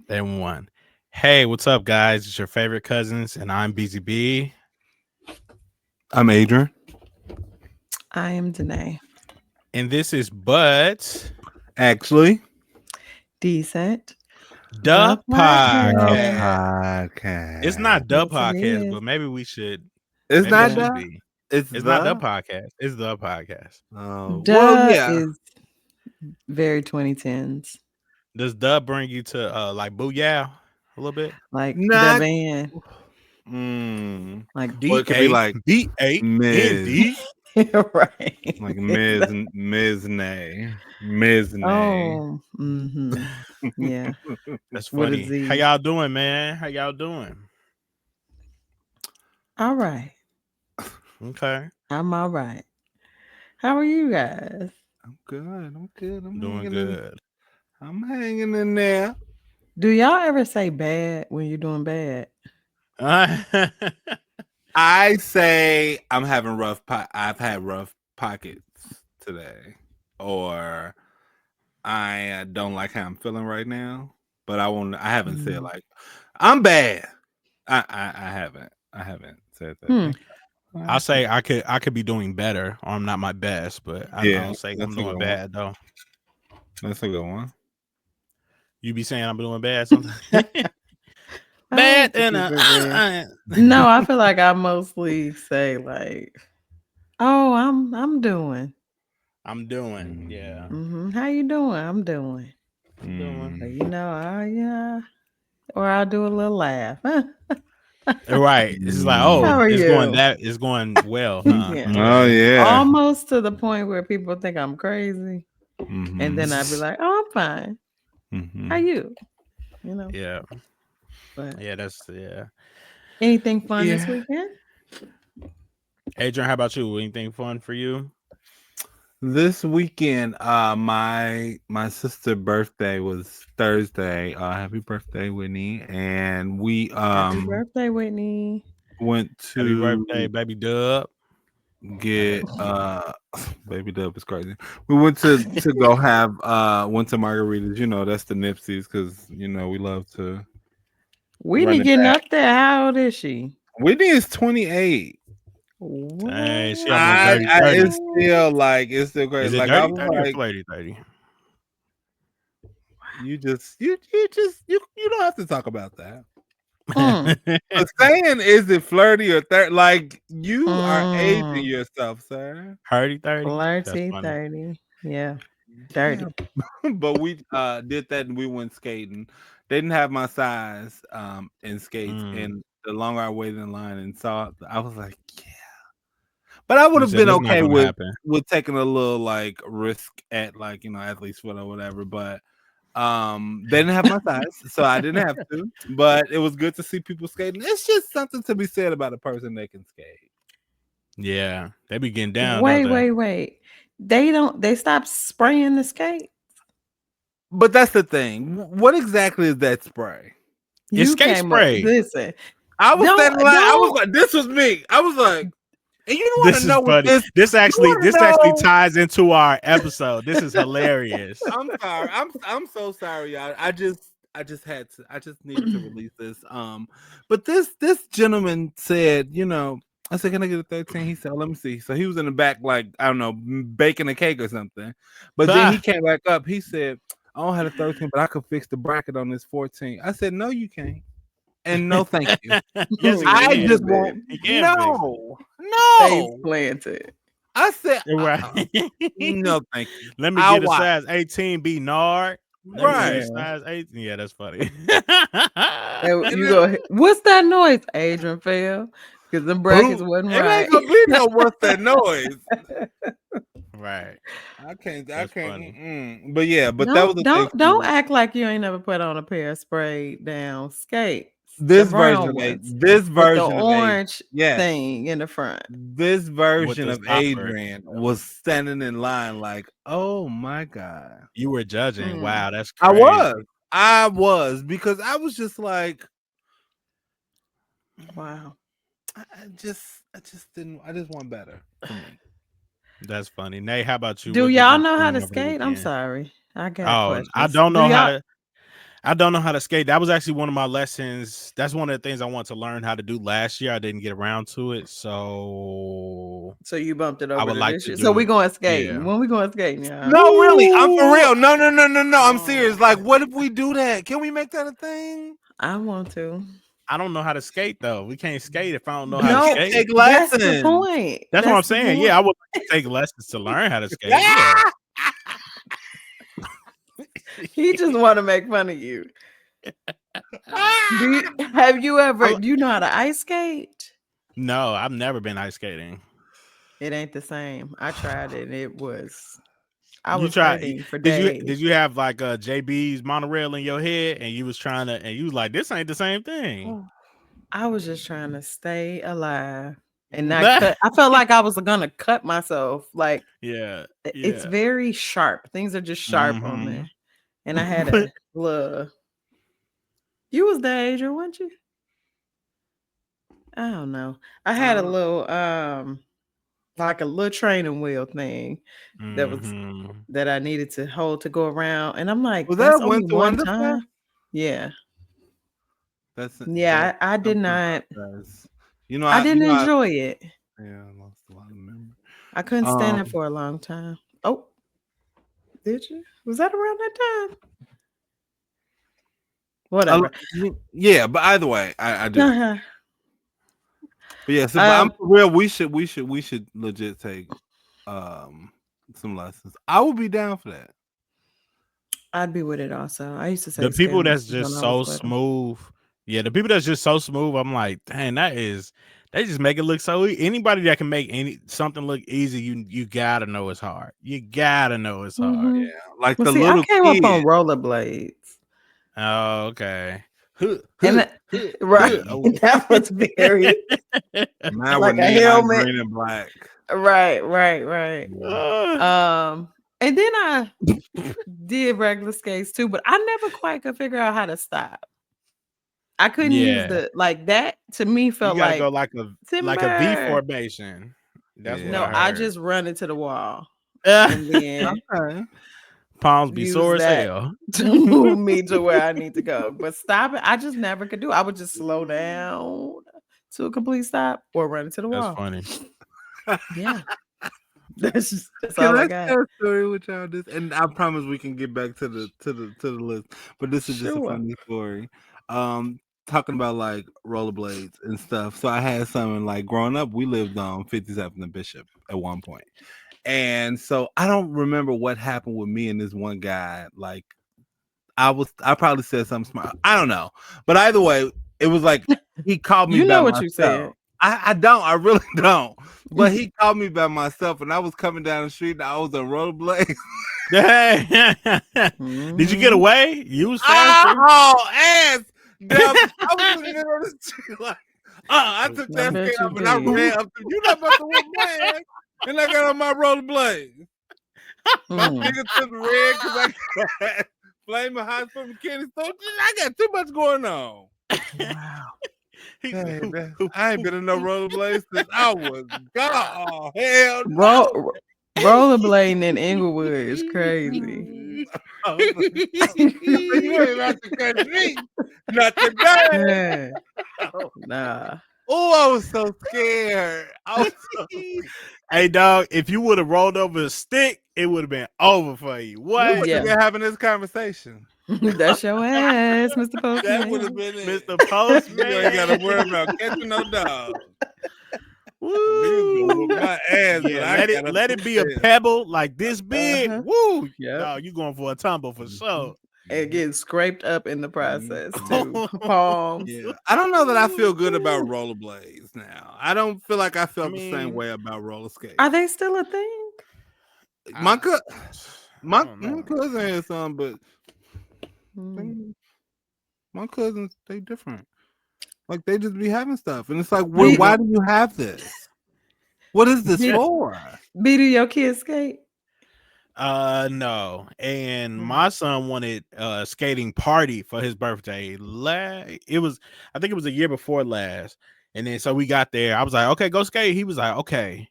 And one. Hey, what's up, guys? It's your favorite cousins, and I'm BZB. I'm Adrian. I am Danae. And this is But Actually, Decent. the The the podcast. podcast. It's podcast. not the Yes, it podcast, is. but maybe we should. It's Maybe it not Yeah. should the. be. It's It's not the the. podcast. It's the podcast. Well, Duh yeah. is very 2010s. Does the bring you to like booyah a little bit? Like the Not. band. Mm, Like, or it could be like Ms. DABAND. right. Like Ms. Nay. Ms. Nay. Oh, yeah. That's With a funny. How Z. y'all doing, man? How y'all doing? All right. Okay. I'm all right. How are you guys? I'm good. I'm good. Doing good. I'm hanging in there. Do y'all ever say bad when you're doing bad? I say I'm having I've had rough pockets today, or I don't like how I'm feeling right now. But I haven't said Mm. like I'm bad. I haven't. I haven't said that. Hmm. Thank you. I'll say I could be doing better, or I'm not my best, but I Yeah, don't say I'm that's a doing good one. bad though. That's a good one. You be saying I'm doing bad sometimes. I Bad like to and keep it real. No, I feel like I mostly say like, "Oh, I'm doing. I'm doing, yeah. How you doing? I'm doing. I'm doing. Or, yeah." Or I'll do a little laugh. Right. It's like, How oh, are you? it's going well, huh? Yeah. Oh Okay. yeah. Almost to the point where people think I'm crazy. And then I'd be like, "Oh, I'm fine. How you?" You know. Yeah. But Yeah, that's yeah. anything fun this Yeah. weekend? Adrian, how about you? Anything fun for you? This weekend, my sister's birthday was Thursday. Happy birthday, Whitney! And we Happy birthday, Whitney. went Happy birthday, to baby Dub. get baby dub is crazy. We went to go have went to margaritas. You know that's the Nipsey's because we love to Whitney run it getting back. up there. How old is she? Whitney is 28. Dang, she What? almost dirty I 30. it's still Is crazy. it Like I dirty was 30 or like, flirty 30? you don't have to talk about that. Mm, But saying is it flirty or like you are aging mm. yourself, sir. 30 30? That's Flirty funny. 30. Yeah. Yeah. Dirty. But we did that and we went skating. They didn't have my size in skates, Mm. and the longer I waited in line and saw it, I was like, yeah. But I would You have said been it's not okay gonna happen. with taking a little like risk at like athlete's foot or whatever, but they didn't have my size, so I didn't have to. But it was good to see people skating. It's just something to be said about a person that can skate. Yeah. They be getting down, don't Wait, they? wait, wait. They stopped spraying the skate. But that's the thing. What exactly is that spray? It's You skate came up. spray. Listen. I was Don't standing like I was don't like, this was me. I was like, and you want This to is know what funny. this? This You actually want to this actually know? ties into our episode. This is hilarious. I'm sorry. I'm so sorry, y'all. I just had to. I just needed to release this. But this gentleman said, I said, can I get a 13? He said, let me see. So he was in the back, like I don't know, baking a cake or something. But then he came back up. He said, I don't have a 13, but I could fix the bracket on this 14. I said, no, you can't. And no, thank you. Yes, he I can. just won't. Listen. He can fix it. No, Face no. planted. I said, Right. no, thank you. Let me I'll get a watch. size 18 B Nard. Let me get a Right. Yeah. size 18. Yeah, that's funny. And And you then, go, what's that noise? Adrian fell because the brackets boom. wasn't It ain't right. gonna be no what's that noise. Right. I can't. I That's can't. funny. But yeah. But that was Don't the thing. don't don't act like you ain't never put on a pair of sprayed down skates. The This version brown of ones this with the version of Adrian. orange Yes. thing in the front. This With version the of stopper. Adrian was standing in line like, oh my god. You were judging. Mm. Wow, that's I crazy. was. I was because I was just like, Wow. I just didn't. I just want better for me. That's funny. Nate, how about you? Do What you y'all been know how doing to over the skate? I'm weekend? sorry. I got Oh, I questions. don't Do know how y'all to I don't know how to skate. That was actually one of my lessons. That's one of the things I want to learn how to do last year. I didn't get around to it, so So you bumped it I over would to like this to year. So do we it. going skating. Yeah. When we going skating, y'all? No, really, I'm for Ooh. real. No, I'm serious. Like, Oh. what if we do that? Can we make that a thing? I want to. I don't know how to skate though. We can't skate if I don't know how You to No, can skate. take that's the lessons. point. That's what I'm That's the saying. point. Yeah, I would like to take lessons to learn how to skate. Yeah. Yeah. He just want to make fun of you. Have you ever? Do you know how to ice skate? No, I've never been ice skating. It ain't the same. I tried it. It was. I You was try? hurting for Did days. you have like a JB's monorail in your head, and you was trying to, and you was like, this ain't the same thing. I was just trying to stay alive and not cut. I felt like I was gonna cut myself. Like Yeah, it's yeah. very sharp. Things are just sharp on there. And I had a little. You was the Adrian, weren't you? I don't know. I had a little like a little training wheel thing that was that I needed to hold to go around. And I'm like, Was that's that only Winter one Wonderfest? time. Yeah. That's I did something not. does. You know, I didn't you know, enjoy it. yeah, I lost a lot of memory. I couldn't stand it for a long time. Oh, did you? Was that around that time? Whatever. Yeah, but either way, I do. Uh-huh. But yeah, so but I'm for real. We should legit take some lessons. I would be down for that. I'd be with it also. I used to say The people skate that's lessons when just I was so little. smooth. Yeah, the people that's just so smooth. I'm like, dang, they just make it look so easy. Anybody that can make something look easy, you gotta know it's hard. You gotta know it's hard. Yeah, like Well, the see, I little came up on kid. rollerblades. Oh, okay. And right, that was very Mine like were a neon helmet. green and black. Right. Uh, And then I did regular skates too, but I never quite could figure out how to stop. I couldn't use yeah, like that. To me, you felt gotta like go like a V timber. formation. That's what No, I I heard. just run into the wall and then Okay. Palms be use sore as that hell. to move me to where I need to go. But stop it, I just never could do. I would just slow down to a complete stop or run into the That's wall. funny. Yeah, that's Can all I I got. share a story with y'all? This, and I promise we can get back to the list. But this is just a Sure. funny story. Talking about like rollerblades and stuff. So I had something like growing up. We lived on 57th and Bishop at one point, and so I don't remember what happened with me and this one guy. Like I probably said something smart. I don't know, but either way, it was like he called me You by know what myself. you said. I don't. I really don't. But he called me by myself, and I was coming down the street. And I was on rollerblades. Did you get away? You was faster. Oh, ass! Dumb. I was looking on the street like, I took that bet skate you off and I did. ran up to you. Not about to whoop my ass. And I got on my rollerblades. My nigga took red because I got flaming hot from McKinney. So I got too much going on. Wow. Hey, man, I ain't been in no rollerblades since I was gone. Oh, hell no. Rollerblading in Inglewood is crazy. You ain't about to catch me. Not today. Nah. Oh, I was so scared. Hey, dog, if you would have rolled over a stick, it would have been over for you. We What? would have been having this conversation. That's your ass, Mr. Postman. That would have been it. Mr. Postman. You ain't got to worry about catching no dog. Woo. My ass, yeah, let it be a pebble like this big. Woo. Yeah. Dog, you going for a tumble for sure. And getting scraped up in the process too. Palms. Yeah. I don't know that I feel good about rollerblades now. I don't feel like I felt the same way about roller skates. Are they still a thing? My cousin has some, but my cousins, they different. Like they just be having stuff, and it's like, well, why do you have this? What is this for? B, do your kids skate? No. And my son wanted a skating party for his birthday. I think it was a year before last. And then so we got there. I was like, okay, go skate. He was like, okay.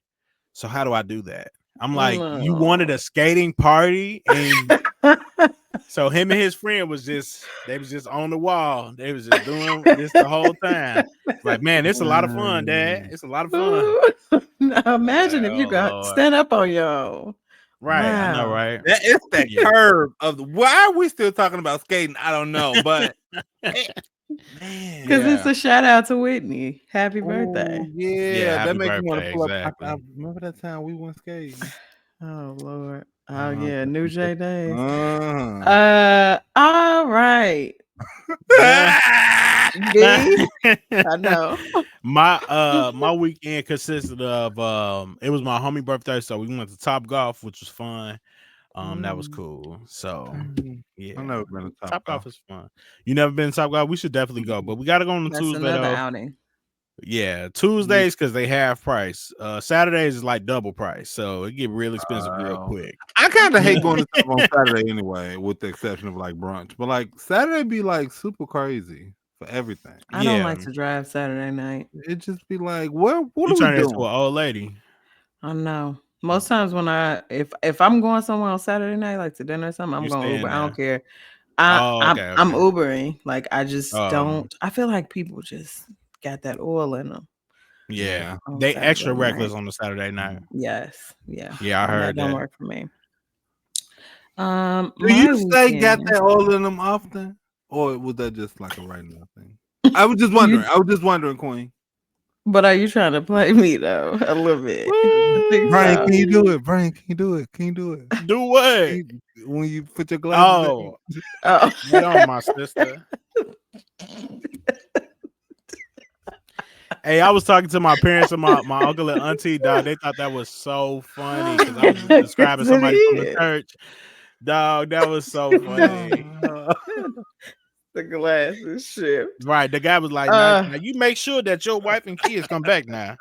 So how do I do that? I'm like, you wanted a skating party and So him and his friend was just on the wall. They was just doing this the whole time. Like, man, it's a lot of fun, Dad. It's a lot of fun. Now Like, imagine if you oh got Lord. stand up on your own. Right, I know, Wow. right? It's that Yeah. curve of why are we still talking about skating? I don't know, but man, Because it's a shout out to Whitney. Happy birthday. oh yeah, Yeah, that happy makes me want to birthday, pull up. exactly. I remember that time we went skating. Oh Lord. Oh yeah, New J days. Uh-huh. All right. Yeah. B. I know. My weekend consisted of it was my homie birthday, so we went to Top Golf, which was fun. That was cool. So yeah, I've never been to Top Golf is fun. You never been to Top Golf? We should definitely go, but we got to go on the That's Tuesday another though. outing. Yeah, Tuesdays because they half price. Saturdays is like double price, so it get real expensive real quick. I kind of hate going to stuff on Saturday anyway, with the exception of like brunch. But like Saturday be like super crazy for everything. I don't like to drive Saturday night. It just be like, what You are we turn doing? into an old lady. I know. Most times when if I'm going somewhere on Saturday night, like to dinner or something, I'm going Uber. I don't care. I'm Ubering. Like I just don't. I feel like people just got that oil in them. Yeah, they extra reckless on the Saturday night. Yes, yeah, I heard that. Don't work for me. Do you say got that oil in them often, or was that just like a right now thing? I was just wondering, Queen. But are you trying to play me though? A little bit. Brian, can you do it? Brian, can you do it? Can you do it? Do what? When you put your glasses on. Get on, my sister. Hey, I was talking to my parents and my uncle and auntie, dog. They thought that was so funny because I was describing somebody from the church. Dog, that was so funny. The glasses shift. Right. The guy was like, now you make sure that your wife and kids come back now.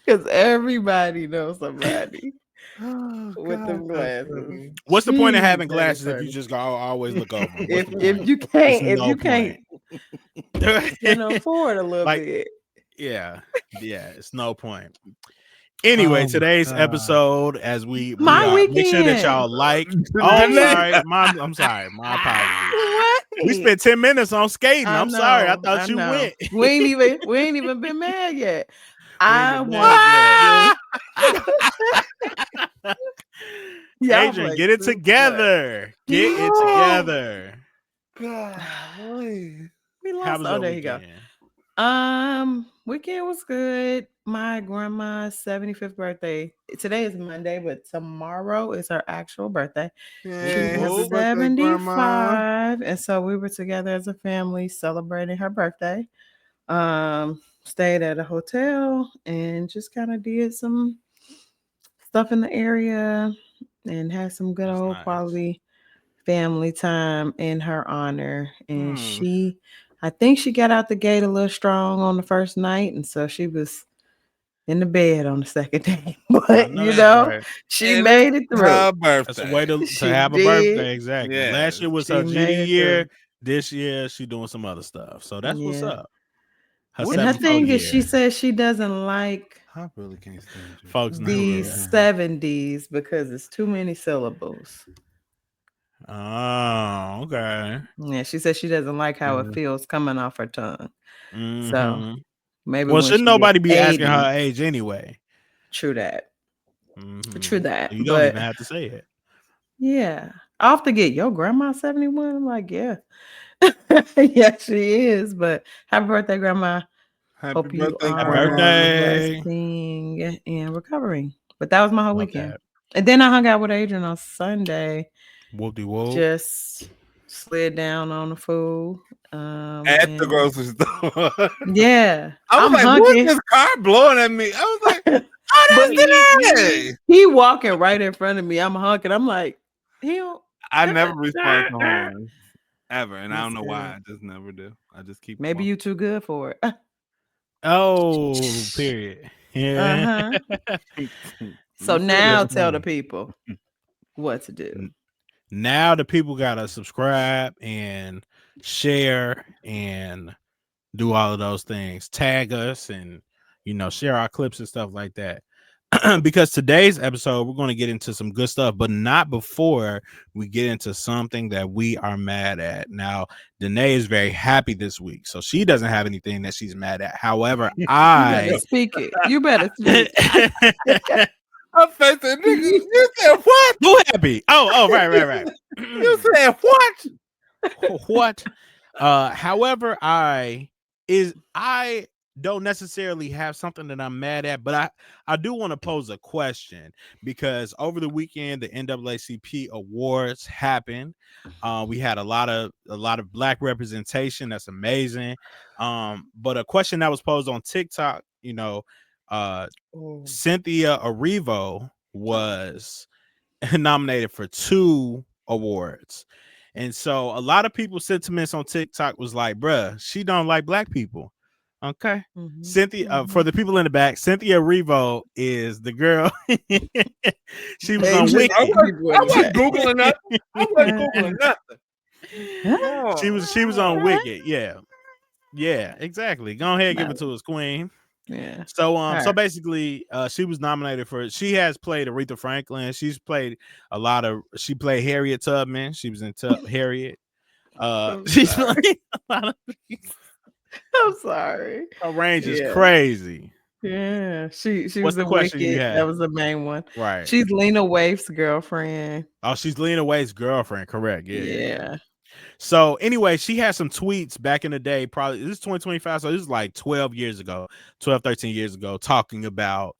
Because everybody knows somebody with them glasses. What's the point of having glasses if you just always look over them? If you can't afford a little bit. Yeah, it's no point. Anyway, today's episode, as we make sure that y'all like. I'm sorry. My apologies. We spent 10 minutes on skating. I'm sorry. I thought you went. We ain't even been mad yet. Adrian, get it together. Get it together. God, we lost. How was your there you go. Weekend was good. My grandma's 75th birthday. Today is Monday, but tomorrow is her actual birthday. She was 75, and so we were together as a family celebrating her birthday. Stayed at a hotel and just kind of did some stuff in the area and had some good old quality family time in her honor. And I think she got out the gate a little strong on the first night, and so she was in the bed on the second day. But she made it through. Her birthday. That's a way to have a birthday. Exactly. Yes. Last year was her GD year. This year she doing some other stuff. So that's what's up. And her thing is, she says she doesn't like I really can't stand you. Folks these 70s because it's too many syllables. Oh, okay. Yeah, she says she doesn't like how it feels coming off her tongue. So maybe shouldn't nobody be asking her age anyway? True that. True that. You don't even have to say it. Yeah. I have to get your grandma 71. I'm like, yeah. Yeah, she is. But happy birthday, Grandma. Hope you are resting and recovering. But that was my whole weekend. And then I hung out with Adrian on Sunday. Whoop-de-whoop. Just slid down on the food. At the grocery store. Yeah. I was like, what's this car blowing at me? I was like, oh, that's he walking right in front of me. I'm honking. I'm like, I never respond to horns. Ever. And I don't know why. I just never do. I just keep maybe you too good for it. Oh, period. Yeah. So now tell the people what to do. Now the people gotta subscribe and share and do all of those things. Tag us and share our clips and stuff like that. because today's episode we're going to get into some good stuff, but not before we get into something that we are mad at. Now, Danae is very happy this week, so she doesn't have anything that she's mad at. However, You better speak it. You better speak. I'm facing nigga. You said what? Who happy? Oh, right. You said what? What? However, I don't necessarily have something that I'm mad at, but I do want to pose a question because over the weekend the NAACP awards happened. We had a lot of black representation. That's amazing. But a question that was posed on TikTok, Cynthia Erivo was nominated for 2 awards. And so a lot of people's sentiments on TikTok was like, bruh, she don't like black people. Okay. Cynthia, for the people in the back, Cynthia Erivo is the girl. She was on Wicked. I wasn't Googling nothing. I wasn't Googling nothing. She was on Wicked. Yeah, exactly. Go ahead and give it to us, Queen. Yeah. So basically, she was nominated for. She has played Aretha Franklin. She played Harriet Tubman. She was in Harriet. She's played a lot of. I'm sorry. Her range is crazy. Yeah, she What's was the a question Wicked. you had? That was the main one. Right. She's Lena Waithe's girlfriend. Oh, she's Lena Waithe's girlfriend. Correct. Yeah. So anyway, she had some tweets back in the day. Probably this is 2025, so this is like 13 years ago, talking about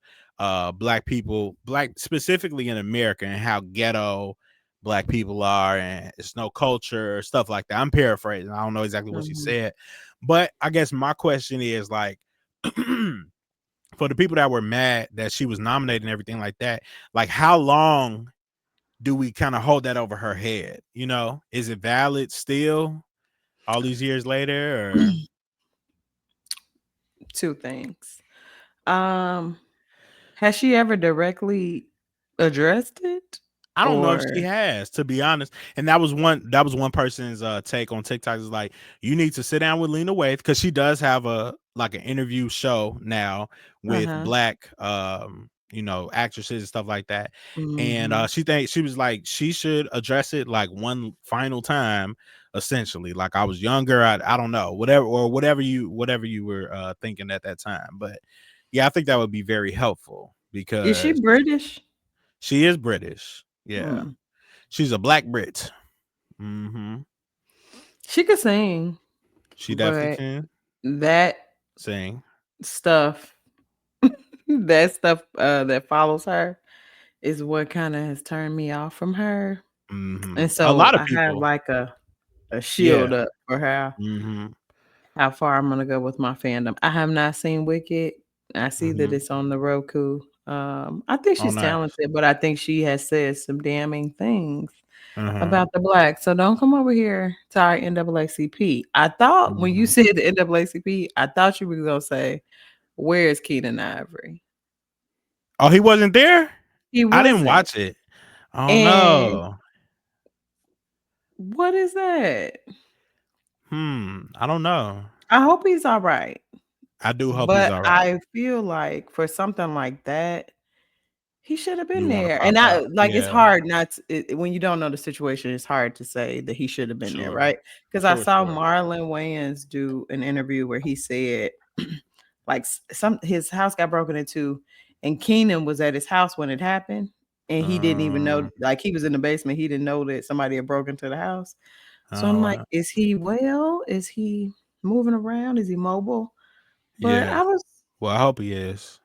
black people, specifically in America, and how ghetto black people are, and it's no culture, stuff like that. I'm paraphrasing. I don't know exactly what she said, but I guess my question is like, for the people that were mad that she was nominated and everything like that, like how long do we kind of hold that over her head? Is it valid still all these years later? Or 2 things. Has she ever directly addressed it? I don't know if she has, to be honest. And that was one person's take on TikTok, is like, you need to sit down with Lena Waithe, because she does have an interview show now with black actresses and stuff like that. And she was like, she should address it like one final time, essentially. Like, I was younger, I don't know, whatever you were thinking at that time. But yeah, I think that would be very helpful, because is she British? She is British. Yeah. She's a black Brit. She could sing. She definitely can. That sing stuff, that follows her is what kind of has turned me off from her. And so a lot of I people have like a shield up for how far I'm gonna go with my fandom. I have not seen Wicked. I see that it's on the Roku. I think she's talented, but I think she has said some damning things about the black. So don't come over here to our NAACP. I thought when you said the NAACP, I thought you were gonna say, "Where's Keenan Ivory?" Oh, he wasn't there? He wasn't. I didn't watch it. Oh no. What is that? I don't know. I hope he's all right. I do hope he's all right. I feel like for something like that, he should have been there. And it's hard not to, when you don't know the situation, it's hard to say that he should have been there, right? Because I saw Marlon Wayans do an interview where he said like his house got broken into, and Keenan was at his house when it happened, and he didn't even know, like he was in the basement, he didn't know that somebody had broken into the house. So I'm like, is he well? Is he moving around? Is he mobile? But I hope he is.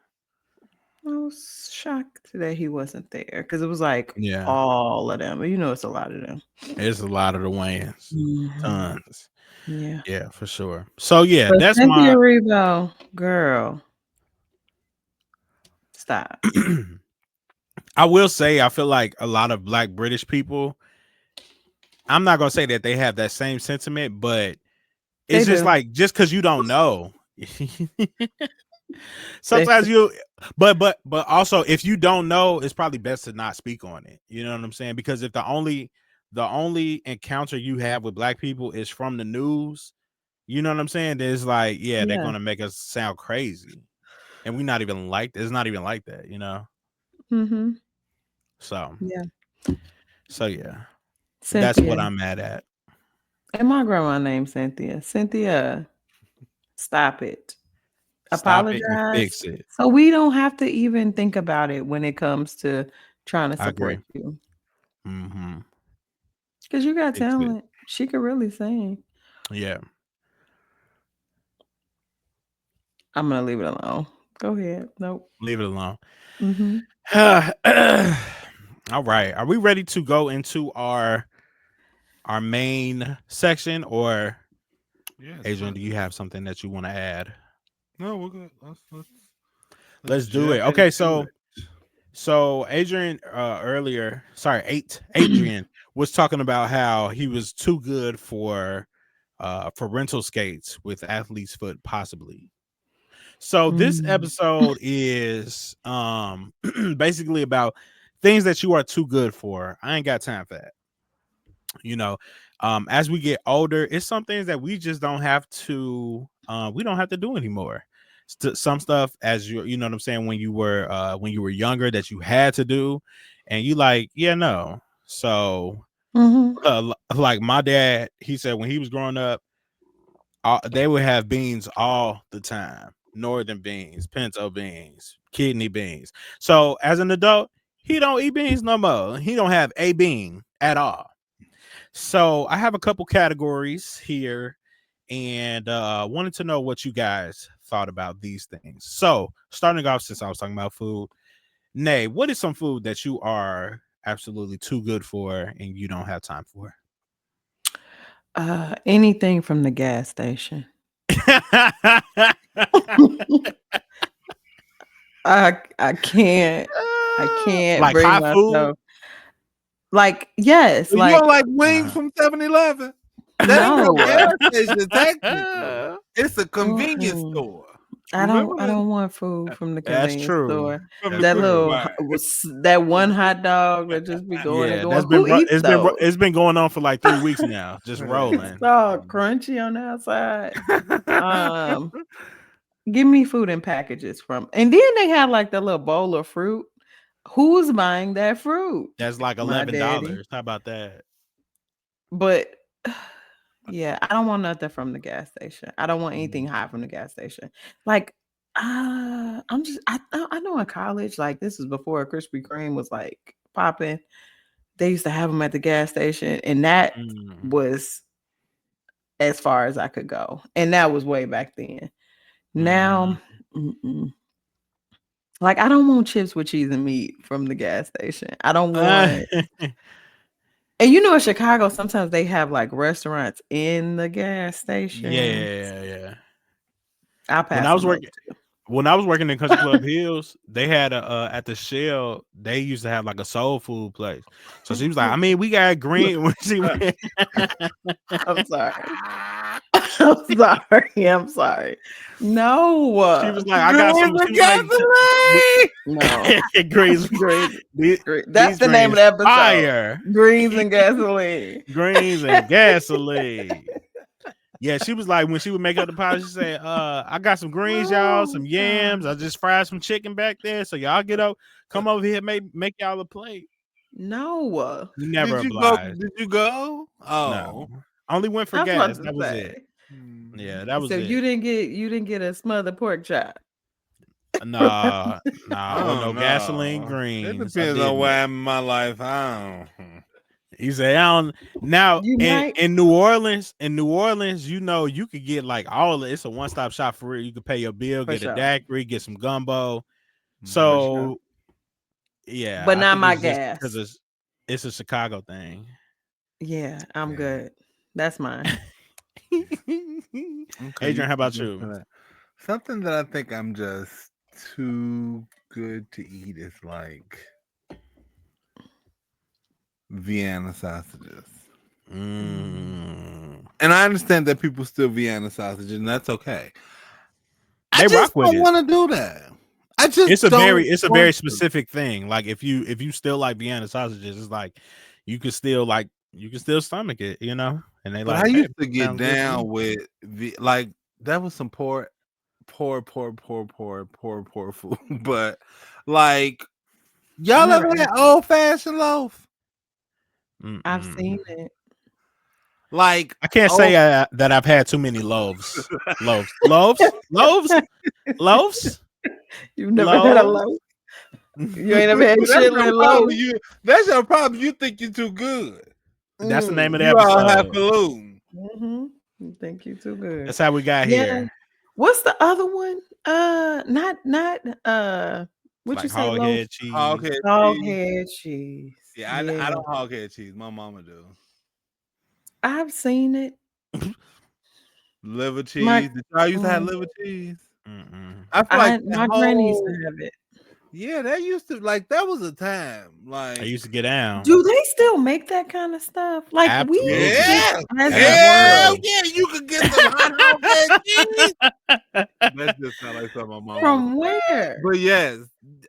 I was shocked that he wasn't there, because it was like all of them. It's a lot of them. It's a lot of the Wayans. Tons. Yeah, for sure. So but that's Cynthia Erivo, girl. Stop. I will say, I feel like a lot of black British people, I'm not gonna say that they have that same sentiment, but it's just like, just because you don't know. Sometimes but also, if you don't know, it's probably best to not speak on it. You know what I'm saying? Because if the only encounter you have with black people is from the news, you know what I'm saying? There's like, they're gonna make us sound crazy, and we're not even like, it's not even like that, Mm-hmm. So Yeah. yeah. Cynthia. That's what I'm mad at. And my grandma named Cynthia. Cynthia, stop it. Stop it and Apologize. fix it. So we don't have to even think about it when it comes to trying to I agree. support you. Mm-hmm. Because you got Fix it. talent. She could really sing. Yeah. I'm going to leave it alone. Go ahead. Nope. Leave it alone. Mm-hmm. All right. Are we ready to go into our main section, or Adrian, do you have something that you want to add? No, we're good. Let's do it. Okay, so Adrian Adrian was talking about how he was too good for rental skates with athlete's foot, possibly. So this episode is basically about things that you are too good for. I ain't got time for that. You know, as we get older, it's some things that we just don't have to do anymore. Some stuff, as you know what I'm saying, when you were younger, that you had to do, and you like, yeah, no. So like my dad, he said when he was growing up, they would have beans all the time. Northern beans, pinto beans, kidney beans. So as an adult, he don't eat beans no more. He don't have a bean at all. So I have a couple categories here, and wanted to know what you guys thought about these things. So starting off, since I was talking about food, Nay, what is some food that you are absolutely too good for and you don't have time for? Anything from the gas station. I can't like bring hot myself. food. Like, yes, you don't like wings from 7-Eleven? That ain't no gas station, technically. It's a convenience store. I don't want food from the convenience store. That's that true. little that one hot dog that just be going and going. Who eats those? It's been going on for like 3 weeks now, just rolling. It's all crunchy on the outside. Give me food in packages and then they have like the little bowl of fruit. Who's buying that fruit? That's like $11. How about that? But yeah, I don't want nothing from the gas station. I don't want anything hot from the gas station. Like, I know in college, like this is before Krispy Kreme was like popping. They used to have them at the gas station, and that was as far as I could go. And that was way back then. Now, like I don't want chips with cheese and meat from the gas station. I don't want. And you know, in Chicago, sometimes they have like restaurants in the gas station. Yeah. I'll pass. When I was working in Country Club Hills, they had at the Shell, they used to have like a soul food place. So she was like, I mean, we got green. I'm sorry. I'm sorry. No. She was like, I got some greens. That's the name of the episode. Fire. Greens and gasoline. Greens and gasoline. Yeah, she was like, when she would make up the pie, she said, I got some greens, y'all, some yams. I just fried some chicken back there. So y'all come over here, make y'all a plate. No. You never Did you go? Oh. No. I only went for gas. That was it. Yeah, that was it. So you didn't get a smothered pork chop. No, gasoline greens. It depends on where I'm in my life. You say I don't now in New Orleans, you know, you could get like it's a one-stop shop for it. You could pay your bill, get a daiquiri, get some gumbo. So yeah, but not my gas because it's a Chicago thing. Yeah, I'm good. That's mine. Adrian, how about you? Something that I think I'm just too good to eat is like Vienna sausages. And I understand that people still Vienna sausages, and that's okay. I just don't want to do that. It's a very specific thing. Like if you still like Vienna sausages, it's like you can still stomach it, you know. And they I used to get down with that was some poor food. But like Y'all ever had old-fashioned loaf? I've seen it. Like, I can't say that I've had too many loaves. Loaves. You've never had a loaf. You ain't ever had chitlin loaf. That's your problem. You think you're too good. That's the name of the you episode. All have balloon. You think you're too good. That's how we got here. What's the other one? Not what like you say? Hog head cheese. Hog head cheese. Yeah, I don't hog head cheese. My mama do. I've seen it. Liver cheese. Did y'all used to have liver cheese? I feel like my granny used to have it. Yeah, that used to that was a time. Like I used to get down. Do they still make that kind of stuff? Like absolutely. we yeah, you could get some hot hog head cheese. That just sound like something my mom. From where? But yes.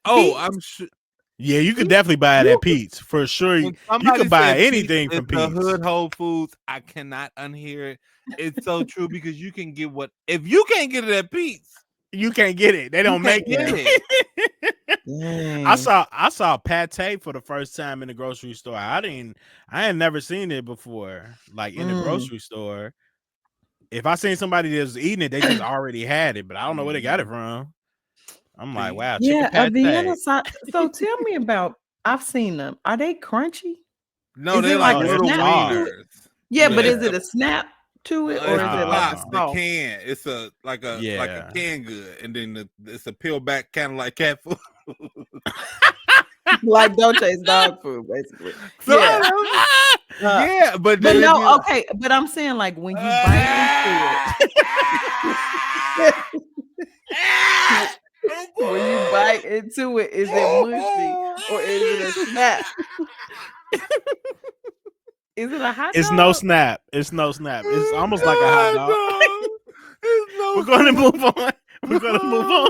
Oh, I'm sure. Yeah, you could definitely buy it at Pete's for sure. You could buy anything from Pete's. The hood Whole Foods. I cannot unhear it. It's so true because you can get if you can't get it at Pete's, you can't get it. They don't make it. I saw pate for the first time in the grocery store. I had never seen it before, like in the grocery store. If I seen somebody that was eating it, they just already had it, but I don't know where they got it from. I'm like, wow, chicken pate. So tell me about. I've seen them. Are they crunchy? No, they're like little wieners. Yeah, but is it a snap to it, or is it like a the can? It's like a canned good, and then it's a peel back, kind of like cat food. Like Dolce's dog food, basically. So, yeah, but no, okay. But I'm saying, like, when you bite into it, when you bite into it, is it mushy or is it a snap? Is it a hot dog? It's no snap. It's no snap. It's almost like a hot dog. We're going to move on. We're going to move on.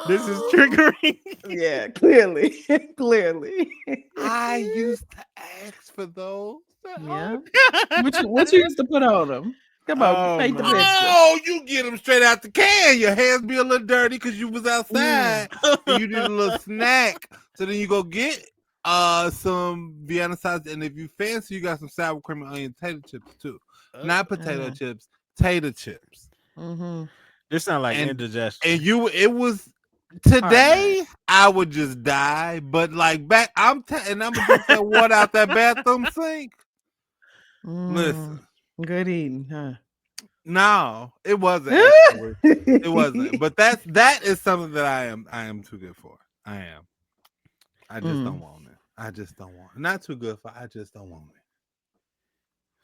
This is triggering. Yeah, clearly. I used to ask for those. Yeah. What you used to put on them? Come on, paint the picture. Oh, you get them straight out the can. Your hands be a little dirty because you was outside. And you did a little snack. So then you go get some Vienna sausage, and if you fancy, you got some sour cream and onion tater chips too. Not potato chips, tater chips. This sounds like indigestion. And it was today. I would just die, but like back, I'm gonna get that water out that bathroom sink. Listen, good eating, huh? No, it wasn't. Actually. It wasn't. But that is something that I am too good for. I am. I just don't want it. I just don't want it. Not too good for. I just don't want it.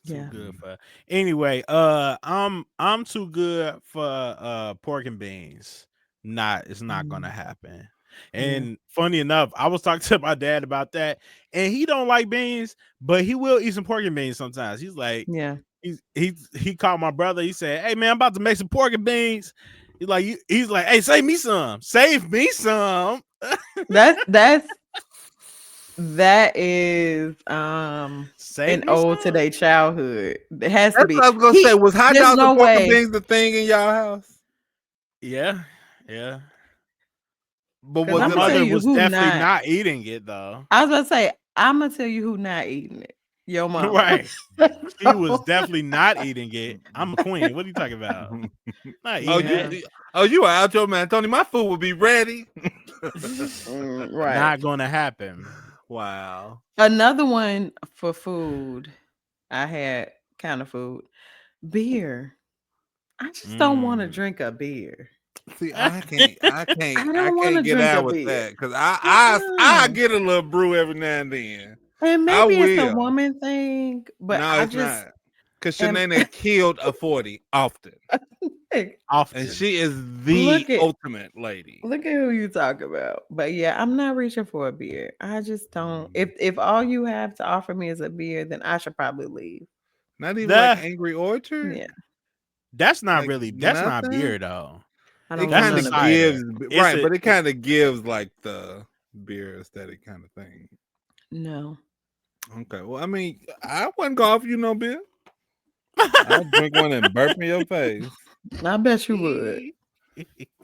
Too good for. Anyway, I'm too good for pork and beans. It's not gonna happen. And funny enough, I was talking to my dad about that, and he don't like beans, but he will eat some pork and beans sometimes. He's like, he called my brother. He said, "Hey man, I'm about to make some pork and beans." He's like, "Hey, save me some. Save me some." That is an ode to their childhood. It has to be. What I was gonna say was hot dogs and pork and beans the thing in y'all house? Yeah. But my mother was definitely not eating it though. I was gonna say, I'm gonna tell you who not eating it. Your mom. Right. She was definitely not eating it. I'm a queen. What are you talking about? Not eating it. You are out your man, Tony. My food will be ready. Right. Not gonna happen. Wow. Another one for food. I had kind of food. Beer. I just don't want to drink a beer. See, I can't get out with that because I get a little brew every now and then. And maybe it's a woman thing, but no, it's not. Because Shanae killed a 40 often. And she is the ultimate lady. Look at who you talk about. But yeah, I'm not reaching for a beer. I just don't. If all you have to offer me is a beer, then I should probably leave. Not even like Angry Orchard? Yeah. That's not really, that's not beer though. It kind of gives, right, but it kind of gives like the beer aesthetic kind of thing. No. Okay, well, I mean, I wouldn't go off you no beer. I'll drink one and burp in your face. I bet you would.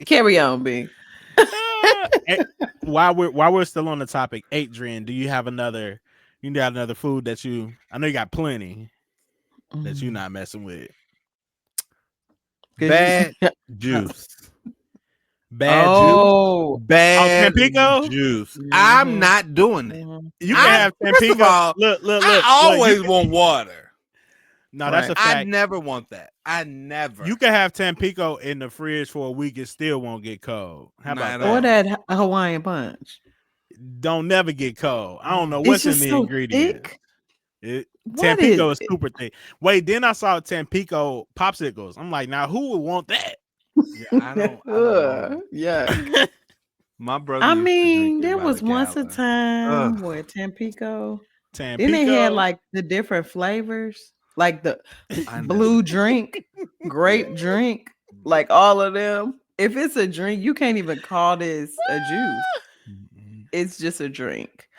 Carry on, B. While we're still on the topic, Adrian, do you have another? You got another food that you? I know you got plenty that you're not messing with. Bad juice. Bad juice. Bad Tampico juice. I'm not doing it. You can have Tampico. First of all, look. I always want water. No, that's a fact. I never want that. I never. You can have Tampico in the fridge for a week; it still won't get cold. How about that? Or that Hawaiian punch. Don't never get cold. I don't know what's in the ingredients. Tampico is super thick. Wait, then I saw Tampico popsicles. I'm like, now who would want that? Yeah, I don't yeah. My brother. I mean, there was once a time where Tampico. Then they had like the different flavors, like the blue drink, grape drink, like all of them. If it's a drink, you can't even call this a juice. It's just a drink.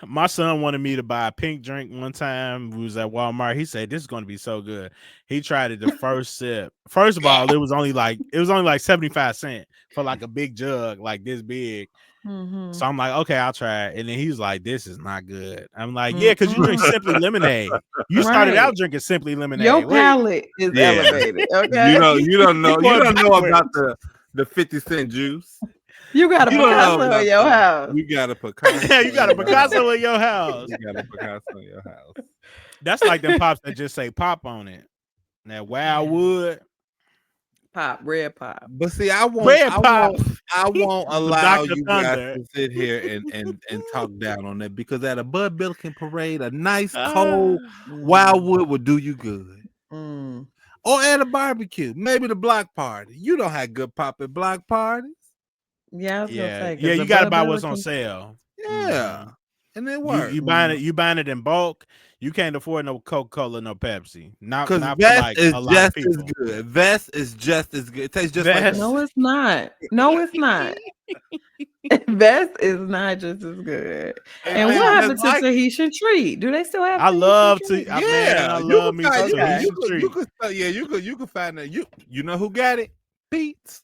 My son wanted me to buy a pink drink one time. We was at Walmart. He said, "This is going to be so good." He tried it the first sip. First of all, it was only like 75 cents for like a big jug, like this big. So I'm like, okay, I'll try it. And then he's like, "This is not good." I'm like, "Yeah, because you drink Simply Lemonade. You started out drinking Simply Lemonade. Your palate is elevated. Okay, you don't know about the 50-cent juice. You got a Picasso in your house. You got a Picasso. You got a Picasso in your house. You got a Picasso in your house. That's like them pops that just say pop on it. That Wildwood. Pop, red pop. But see, I won't allow you guys to sit here and talk down on that, because at a Bud Billiken parade, a nice cold Wildwood will do you good. Or at a barbecue, maybe the block party. You don't have good pop at block parties. Yeah, I was gonna say, you gotta buy what's on sale. Yeah, and it works. You buying it in bulk. You can't afford no Coca-Cola, no Pepsi. Not Vest is just as good. Vest is just as good. It tastes just like no, it's not. No, it's not. Vest is not just as good. And what happened to Tahitian treat? Do they still have? I love to. Yeah, I love me some Tahitian treat. You can find that. You know who got it? Pete's.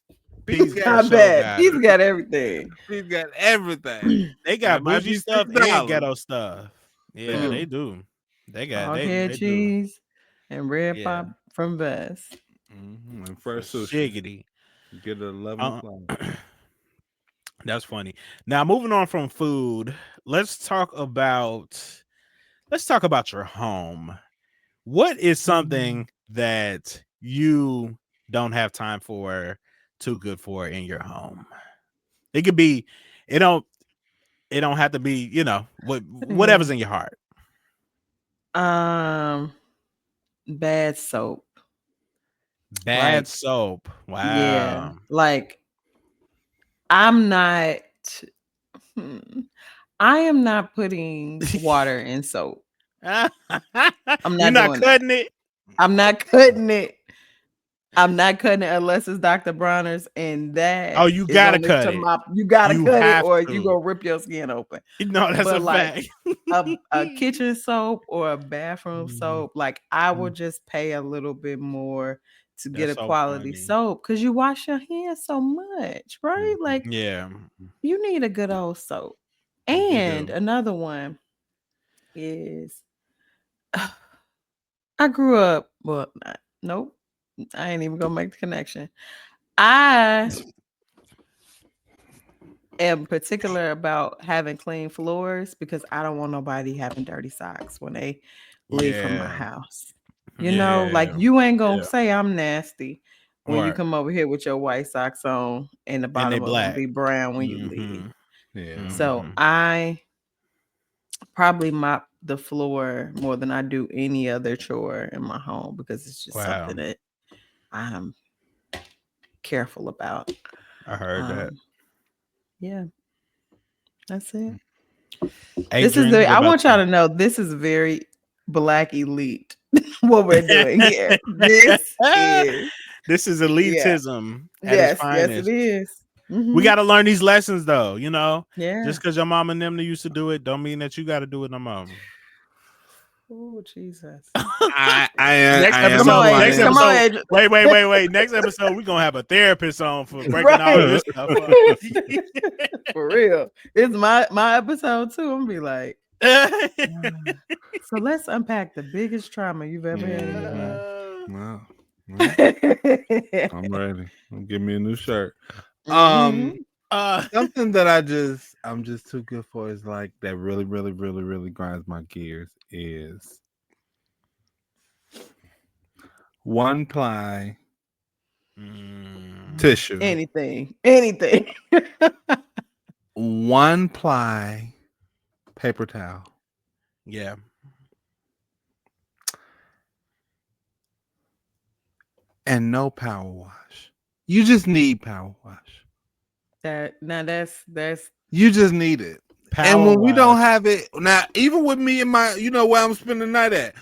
I bet he's got everything. He's got everything. They got bougie stuff and ghetto stuff. Yeah, they do. They got head cheese and red pop from Best. And first shiggity. Get 11 That's funny. Now moving on from food, let's talk about your home. What is something that you don't have time for, too good for in your home? It could be, it don't have to be, whatever's in your heart. Bad soap. Bad soap. Wow. Yeah. Like I am not putting water in soap. I'm not cutting it. I'm not cutting it. I'm not cutting it unless it's Dr. Bronner's, and that you gotta cut it. You gotta cut it, or you gonna rip your skin open. No, that's a fact. a kitchen soap or a bathroom soap, like I will just pay a little bit more to get a quality soap, because you wash your hands so much, right? Like, you need a good old soap. And another one is, I grew up. Well, nope. I ain't even gonna make the connection. I am particular about having clean floors because I don't want nobody having dirty socks when they leave from my house. You know, like you ain't gonna say I'm nasty when you come over here with your white socks on and the bottom of them be brown when you leave. Yeah. So I probably mop the floor more than I do any other chore in my home, because it's just something that I'm careful about. I heard that. Yeah, that's it. Adrian, I want y'all to know this is very Black elite what we're doing here. This is elitism. Yes, it is. We got to learn these lessons, though. Yeah. Just because your mom and them used to do it, don't mean that you got to do it no more. Oh, Jesus. I Next am episode. Next Come on, episode. Wait. Next episode, we're gonna have a therapist on for breaking all this stuff up. For real. It's my episode too. I'm gonna be like, so let's unpack the biggest trauma you've ever had in your life. Well, I'm ready. Give me a new shirt. Mhm. Something that I'm just too good for is like that really grinds my gears is one ply tissue. Anything. One ply paper towel. Yeah. And no power wash. You just need power wash. That's You just need it. And when we don't have it, now even with me and my, where I'm spending the night at,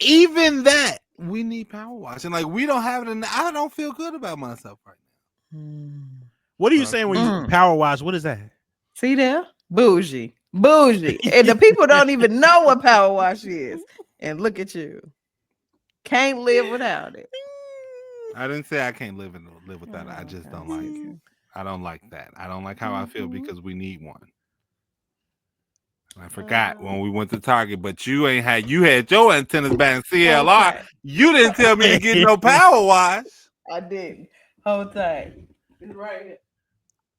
even that we need power wash. And like we don't have it, and I don't feel good about myself right now. What are you saying when you power wash? What is that? See there? Bougie. And the people don't even know what power wash is. And look at you. Can't live without it. I didn't say I can't live without it. I just don't like it. I don't like that. I don't like how I feel because we need one. I forgot when we went to Target, but you had your antennas back in CLR. Okay. You didn't tell me to get no power wash. I didn't. Hold tight. It's right here.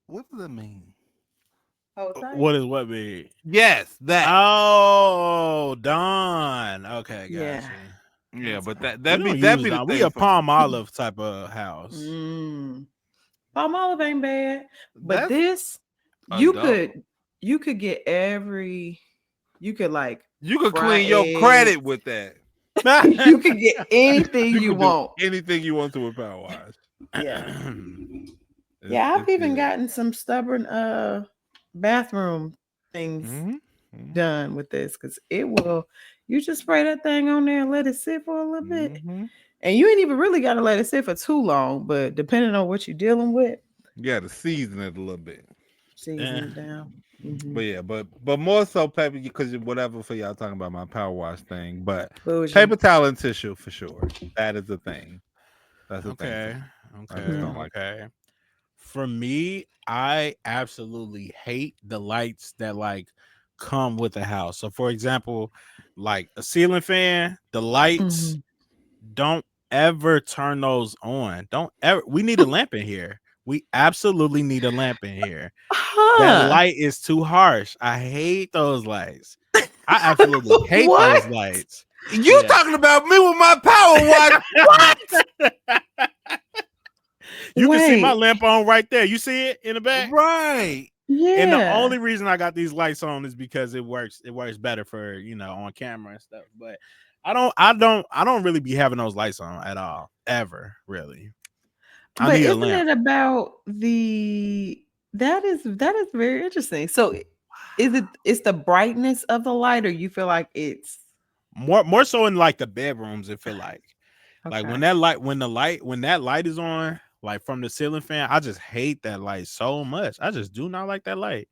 What does that mean? Hold tight. What does what mean? Yes, that. Oh, Dawn. Okay, gotcha. Yeah, but that be the thing. We a Palm Olive type of house. Palm Olive ain't bad, but this you could get you could clean your credit with that. You could get anything you want. Anything you want to a power wash. Yeah. I've even gotten some stubborn bathroom things done with this because you just spray that thing on there and let it sit for a little bit. And you ain't even really got to let it sit for too long, but depending on what you're dealing with, you got to season it a little bit. Season it down. But yeah, but more so paper, because whatever for y'all talking about my power wash thing, but Bougie. Paper towel and tissue for sure. That is the thing. That's the thing. Okay. For me, I absolutely hate the lights that like come with the house. So for example, like a ceiling fan, the lights don't ever turn those on. Don't ever. We need a lamp in here. We absolutely need a lamp in here. That light is too harsh. I hate those lights. I absolutely hate those lights. You talking about me with my power watch? What? You can see my lamp on right there. You see it in the back? Right. Yeah. And the only reason I got these lights on is because it works better for, on camera and stuff. But I don't really be having those lights on at all. Ever, really. But isn't it about that is very interesting. So it's the brightness of the light, or you feel like it's more so in like the bedrooms, it feel like. Okay. Like when that light is on, like from the ceiling fan, I just hate that light so much. I just do not like that light.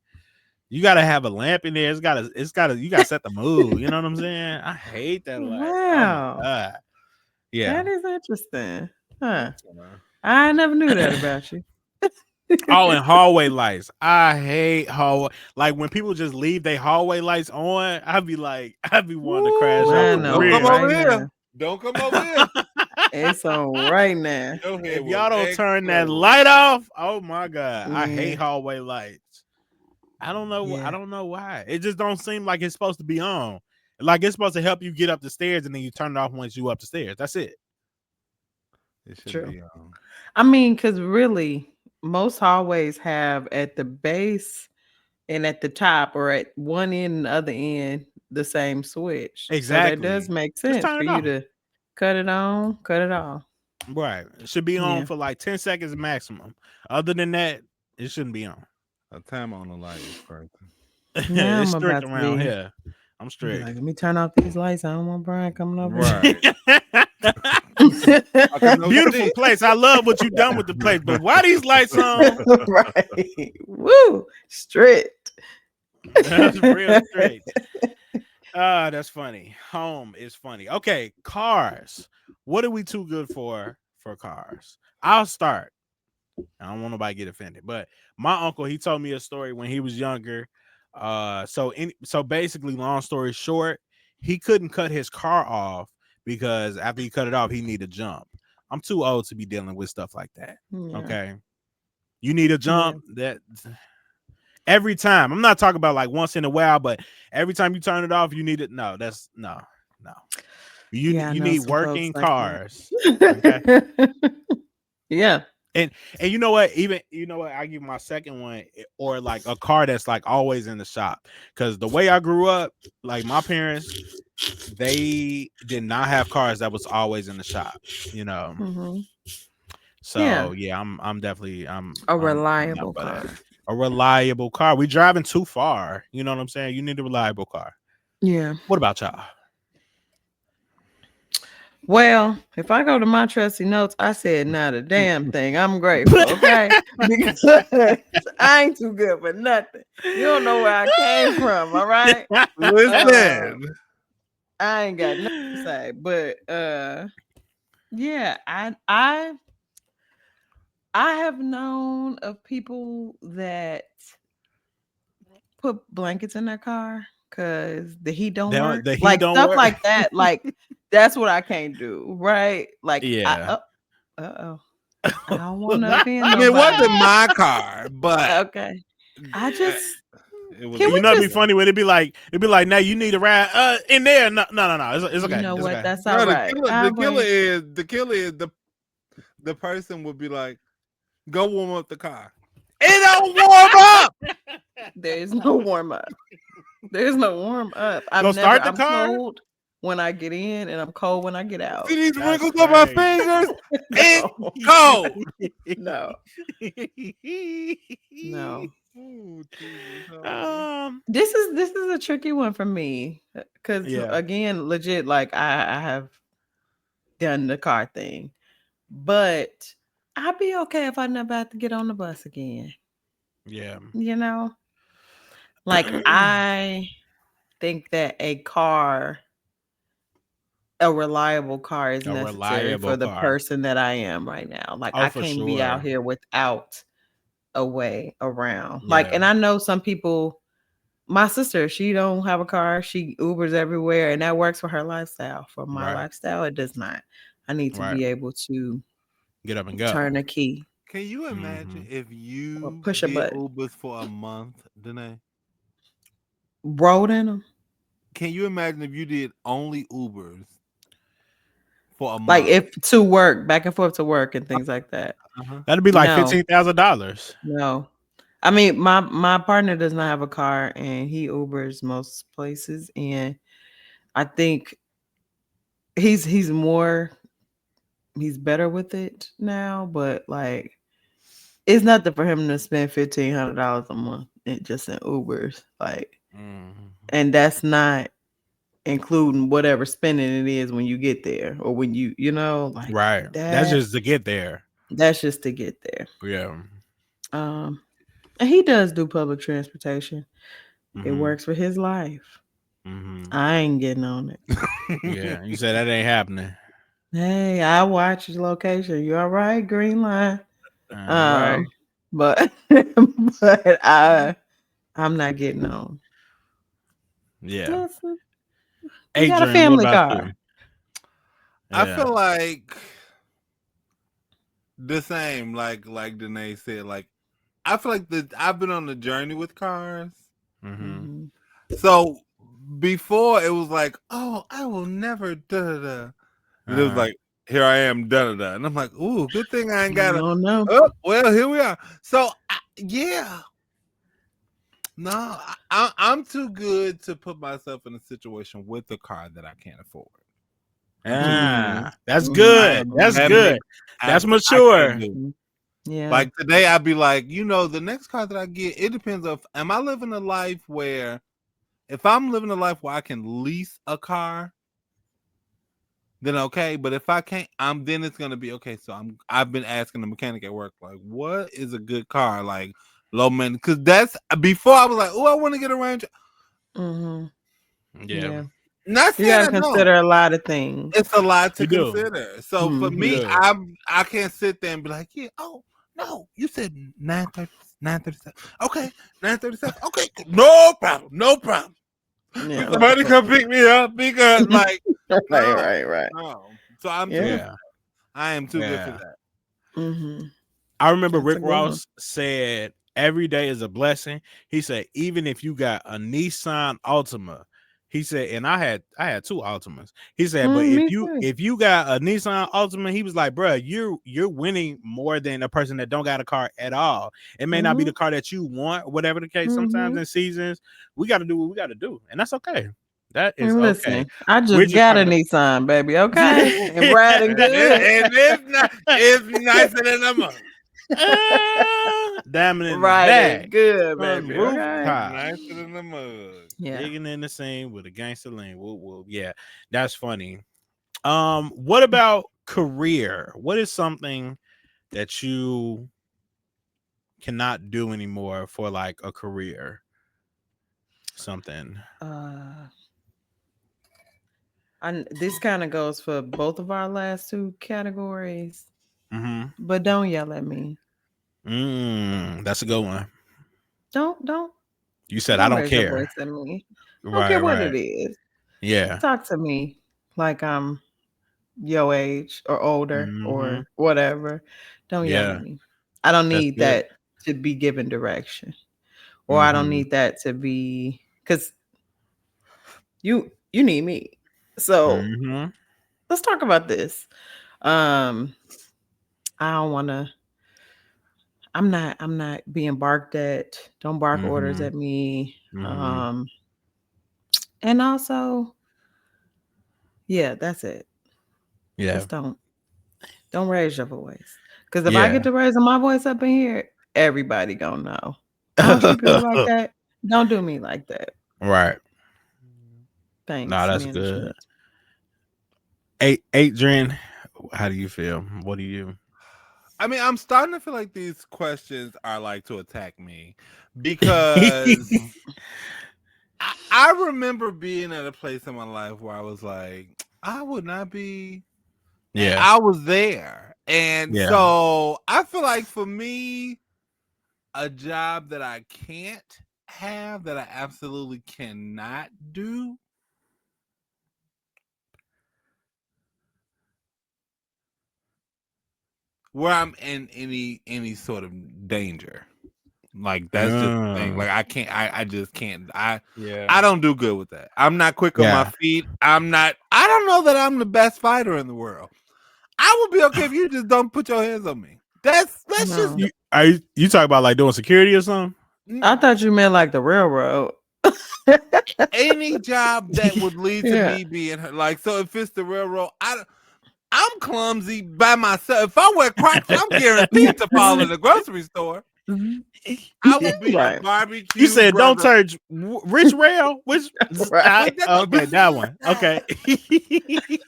You gotta have a lamp in there. You gotta set the mood. You know what I'm saying? I hate that light. Wow. Oh my God. Yeah. That is interesting. Huh. I never knew that about you. Oh, and hallway lights. I hate hallway. Like when people just leave their hallway lights on, I'd be wanting to crash out. Don't come over here. Don't come over here. It's on right now. If y'all don't turn that light off, oh my God. I hate hallway lights. I don't know. I don't know why. It just don't seem like it's supposed to be on. Like it's supposed to help you get up the stairs and then you turn it off once you up the stairs. That's it. It should be on. I mean, because really, most hallways have at the base and at the top or at one end and the other end the same switch. Exactly. So that does make sense for you to cut it on, cut it off. Right. It should be on for like 10 seconds maximum. Other than that, it shouldn't be on. A time on the light is crazy. It's strict around here. I'm strict. Like, let me turn off these lights. I don't want Brian coming over. Right. Beautiful place. I love what you've done with the place, but why these lights on? Right. Woo. Strict. That's real strict. That's funny. Home is funny. Okay, cars. What are we too good for cars? I'll start. I don't want nobody to get offended, but my uncle, he told me a story when he was younger. So basically, long story short, he couldn't cut his car off because after he cut it off, he needed a jump. I'm too old to be dealing with stuff like that. Yeah. Okay, you need a jump. That every time. I'm not talking about like once in a while, but every time you turn it off, you need it. No, that's no. You need working cars. Okay. Yeah. And you know what? I give my second one, or like a car that's like always in the shop. Because the way I grew up, like my parents, they did not have cars that was always in the shop. So yeah, I'm definitely a reliable car. A reliable car. We driving too far. You know what I'm saying? You need a reliable car. Yeah. What about y'all? Well, if I go to my trusty notes, I said not a damn thing. I'm grateful, okay? Because I ain't too good for nothing. You don't know where I came from, all right? Listen. I ain't got nothing to say. But yeah, I have known of people that put blankets in their car because the heat don't work. The heat like don't stuff work. like that. Like that's what I can't do, right? Like yeah. I don't want to offend nobody. It wasn't my car, but okay. I just be funny when it'd be like now you need a ride in there. No. It's okay. You know it's what? Okay. That's all right. The killer is the person would be like, go warm up the car. It don't warm up. There's no warm up. The's no warm up. I'm cold when I get in, and I'm cold when I get out. See these wrinkles on my fingers? It's cold. No. This is a tricky one for me because again, legit, like I have done the car thing, but I'd be okay if I never have to get on the bus again. Yeah. Like I think that a reliable car is necessary for the person that I am right now. Like I can't be out here without a way around. Like, and I know some people, my sister, she don't have a car. She Ubers everywhere, and that works for her lifestyle. For my lifestyle, it does not. I need to be able to get up and go. Turn a key. Can you imagine if you push a button? Ubers for a month, Danae? Rode in them. Can you imagine if you did only Ubers for a month? Like if to work, back and forth to work and things like that. That'd be like $15,000. No. I mean, my partner does not have a car and he Ubers most places. And I think he's better with it now, but like it's nothing for him to spend $1,500 a month just in Ubers. Like and that's not including whatever spending it is when you get there or when like that's just to get there. That's just to get there. Yeah. And he does do public transportation. It works for his life. I ain't getting on it. Yeah, you said that ain't happening. Hey, I watch your location. You all right? Green line. Right. But I'm not getting on. Yeah. You got a family car. I feel like the same, like Danae said. Like I feel like I've been on the journey with cars. So before it was like, oh, I will never da. And it was like, here I am, da. And I'm like, ooh, good thing I ain't got to. No. Oh, well, here we are. So yeah. No, I'm too good to put myself in a situation with a car that I can't afford. That's good. That's good. That's mature. Yeah. Like today, I'd be like, the next car that I get, it depends on, am I living a life where, if I'm living a life where I can lease a car, then okay. But if I can't, then it's gonna be okay. So I've been asking the mechanic at work, like, what is a good car? Like, low man, because that's before I was like, oh, I want to get a Range. Yeah. Not You saying gotta I consider don't. a lot of things. It's a lot to You do. consider. So for me, do. I can't sit there and be like, yeah, oh no, you said 9:30, 9:37. Okay, 9:37. Okay, no problem, no problem. Yeah. Somebody come pick me up because like right. no. So I'm too Yeah. good for that. I am too good for that. Mm-hmm. I remember That's a Rick good one. Ross said, "Every day is a blessing." He said, "Even if you got a Nissan Altima," he said, and I had two Altimas. He said, "But Me too. if you got a Nissan Altima," he was like, "Bro, you're winning more than a person that don't got a car at all. It may not be the car that you want, whatever the case. Sometimes in seasons, we got to do what we got to do, and that's okay. That is And okay." listen, I just got a Nissan, baby. Okay, and riding good. And it's nicer than a mother. Diamond in the Riding back, good, on baby. rooftop, Nicer than the mug. Yeah. digging in the scene with a gangster lean. Whoop, whoop. Yeah, that's funny. What about career? What is something that you cannot do anymore for like a career? Something. This kind of goes for both of our last two categories. Mm-hmm. But don't yell at me. That's a good one. Don't. You said I don't raise your care. voice at me. I don't Right, care what right. it is. Yeah. Talk to me like I'm your age or older or whatever. Don't yell at me. I don't need that to be given direction. Or I don't need that to be because you need me. So let's talk about this. I don't want to. I'm not being barked at. Don't bark orders at me. And also, yeah, that's it. Yeah. Just don't raise your voice. Because if I get to raising my voice up in here, everybody gonna know. I don't treat people like that. Don't do me like that. Right. Thanks. No, that's good. Adrian, how do you feel? What do you? I mean, I'm starting to feel like these questions are like to attack me because I remember being at a place in my life where I was like, I would not be. Yeah, I was there, and so I feel like for me, a job that I can't have, that I absolutely cannot do, where I'm in any sort of danger. Like that's just the thing. Like I can't. I just can't. I don't do good with that. I'm not quick on my feet. I'm not. I don't know that I'm the best fighter in the world. I would be okay if you just don't put your hands on me. That's just. You talk about like doing security or something? I thought you meant like the railroad. Any job that would lead to me being like, so if it's the railroad, I'm clumsy by myself. If I wear Crocs, I'm guaranteed to fall in the grocery store. I would be a barbecue. You said burger. don't touch Rich Rail. Which okay, that one. Okay.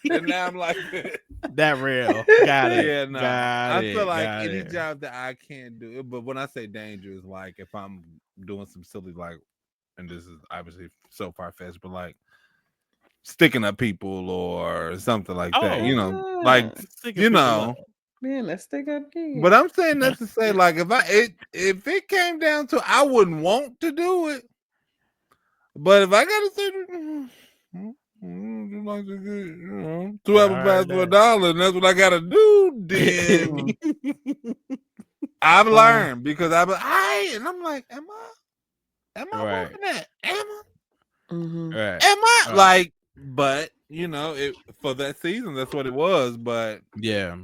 And now I'm like that rail. Got it. Yeah, no. I feel like any job that I can't do. But when I say danger, is like if I'm doing some silly like, and this is obviously so far fetched, but like sticking up people or something like that. You know, like you know. Man, let's stick up kids. But I'm saying that to say, like, if it came down to, I wouldn't want to do it. But if I gotta say, like to get, 2 apple pies for $1, and that's what I gotta do, then I've learned because and I'm like, am I working at? Am I like? But you know, for that season, that's what it was. But yeah.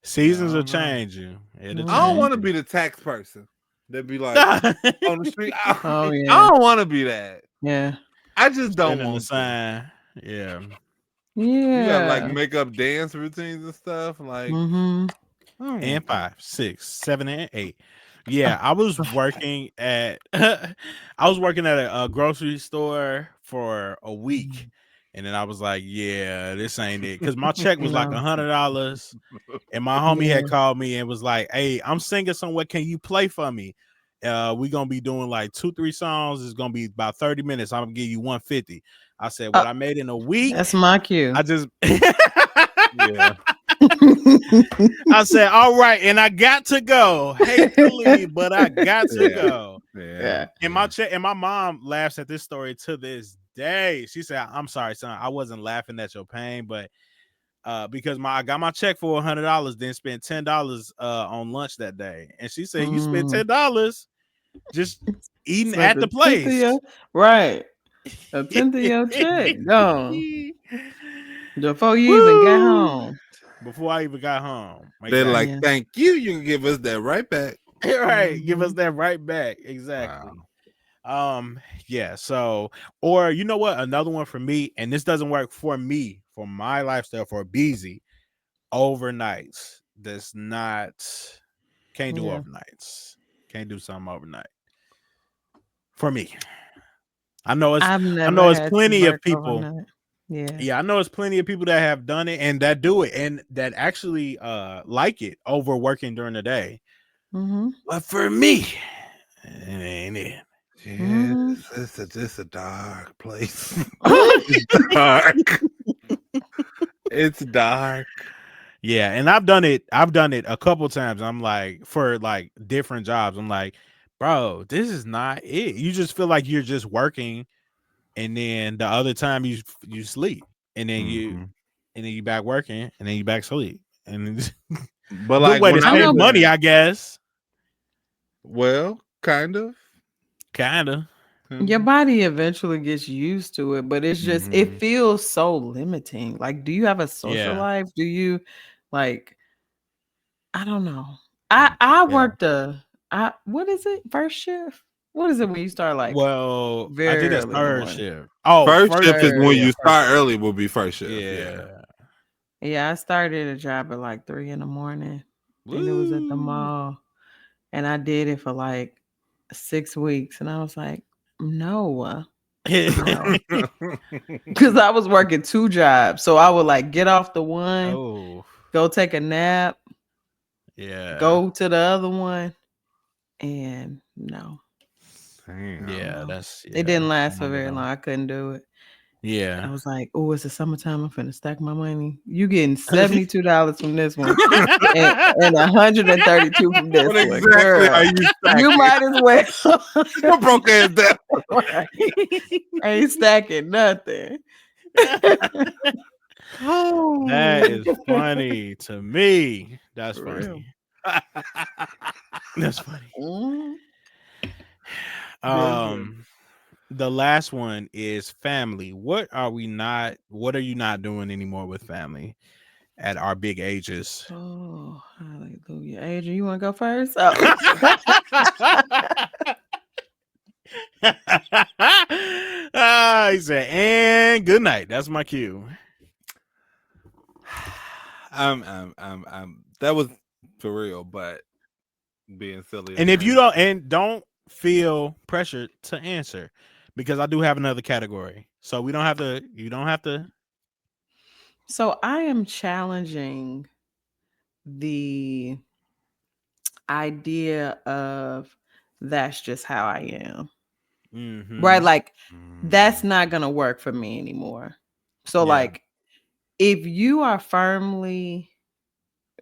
Seasons are changing. I don't want to be the tax person that be like on the street. I don't want to be that. Yeah. I just don't want the sign. Yeah. You got like makeup dance routines and stuff. Like and 5, 6, 7, and 8. Yeah, I was working at a grocery store for a week. And then I was like, yeah, this ain't it. Because my check was like $100. And my homie had called me and was like, hey, I'm singing somewhere. Can you play for me? We're going to be doing like 2-3 songs. It's going to be about 30 minutes. I'm going to give you $150. I said, what I made in a week. That's my cue. I just Yeah. I said, all right, and I got to go. Hate to leave, but I got to go. Yeah. And my mom laughs at this story to this day. She said, I'm sorry, son. I wasn't laughing at your pain, but because I got my check for $100, then spent $10 on lunch that day. And she said, you spent $10 just eating like at the place. Right. A tenth of your check gone. Before you even got home. Before I even got home. They're like, thank you. You can give us that right back. Right. Give us that right back. Exactly. Wow. Yeah. So, or you know what? Another one for me, and this doesn't work for me, for my lifestyle, for Beezy, overnights. That's not, can't do overnights. Can't do something overnight. For me. I know it's plenty of people. Overnight. Yeah, I know it's plenty of people that have done it and that do it and that actually like it over working during the day. But for me, it ain't it. Yeah, it's a dark place. It's dark. It's dark. Yeah, and I've done it a couple times. I'm like, for like different jobs, I'm like, bro, this is not it. You just feel like you're just working, and then the other time you sleep, and then you back working, and then you back sleep, and but like good way to save money, I guess. Well, kind of. Your body eventually gets used to it, but it's just it feels so limiting. Like, do you have a social life? Do you like? I don't know. I worked what is it? First shift? What is it when you start like? Well, I did a third shift. Oh, first shift is when you start early. Will be first shift. Yeah. I started a job at like 3 a.m, and it was at the mall, and I did it for like 6 weeks, and I was like, no. Because I was working 2 jobs, so I would like get off the one, go take a nap, go to the other one, and no. Damn. It didn't last for very long. I couldn't do it. Yeah. I was like, oh, it's the summertime. I'm finna stack my money. You getting $72 from this one and 132 from this one. Exactly. Girl, you might as well. You broke ass down. Right. Ain't stacking nothing. That is funny to me. That's funny. That's funny. The last one is family. What are you not doing anymore with family at our big ages? Oh, hallelujah. Adrian, you want to go first? He said, and good night. That's my cue. That was for real, but being silly. And if you don't feel pressured to answer, because I do have another category, so you don't have to. So I am challenging the idea of that's just how I am, right? Like that's not gonna work for me anymore. So like, if you are firmly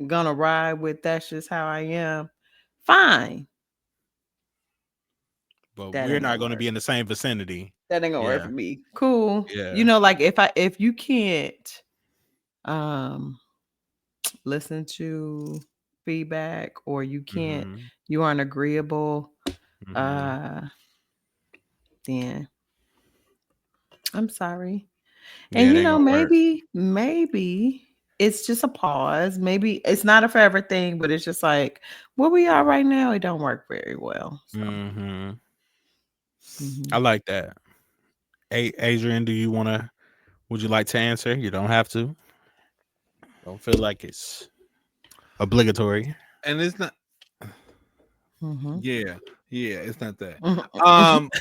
gonna ride with that's just how I am, fine. But we're not going to be in the same vicinity. That ain't gonna work for me. Cool. Yeah. You know, like if you can't listen to feedback, or you can't, you aren't agreeable, then I'm sorry. And you know, maybe it's just a pause. Maybe it's not a forever thing, but it's just like where we are right now, it don't work very well. So. I like that. Hey, Adrian, would you like to answer? You don't have to. Don't feel like it's obligatory. And it's not. Yeah, it's not that.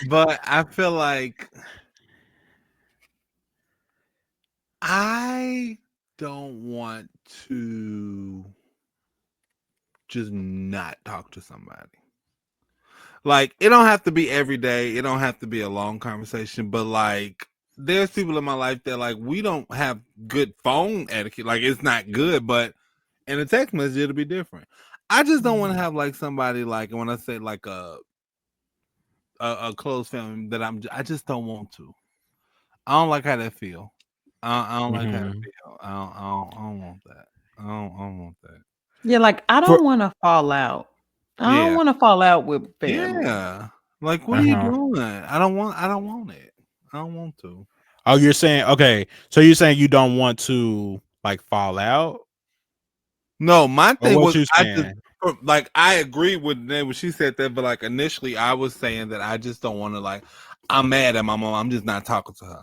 But I feel like I don't want to just not talk to somebody. Like, it don't have to be every day. It don't have to be a long conversation, but like there's people in my life that like we don't have good phone etiquette. Like it's not good, but in a text message it'll be different. I just don't want to have like somebody like when I say like a close family that I just don't want to. I don't like how that feel. I don't like how that feel. I don't want that. I don't want that. Yeah, like I don't want to fall out. I don't want to fall out with family. Yeah. Like what are you doing? I don't want it. I don't want to. Oh, you're saying okay. So you're saying you don't want to like fall out? No, my thing was I just like I agree with Nate when she said that, but like initially I was saying that I just don't want to like I'm mad at my mom. I'm just not talking to her.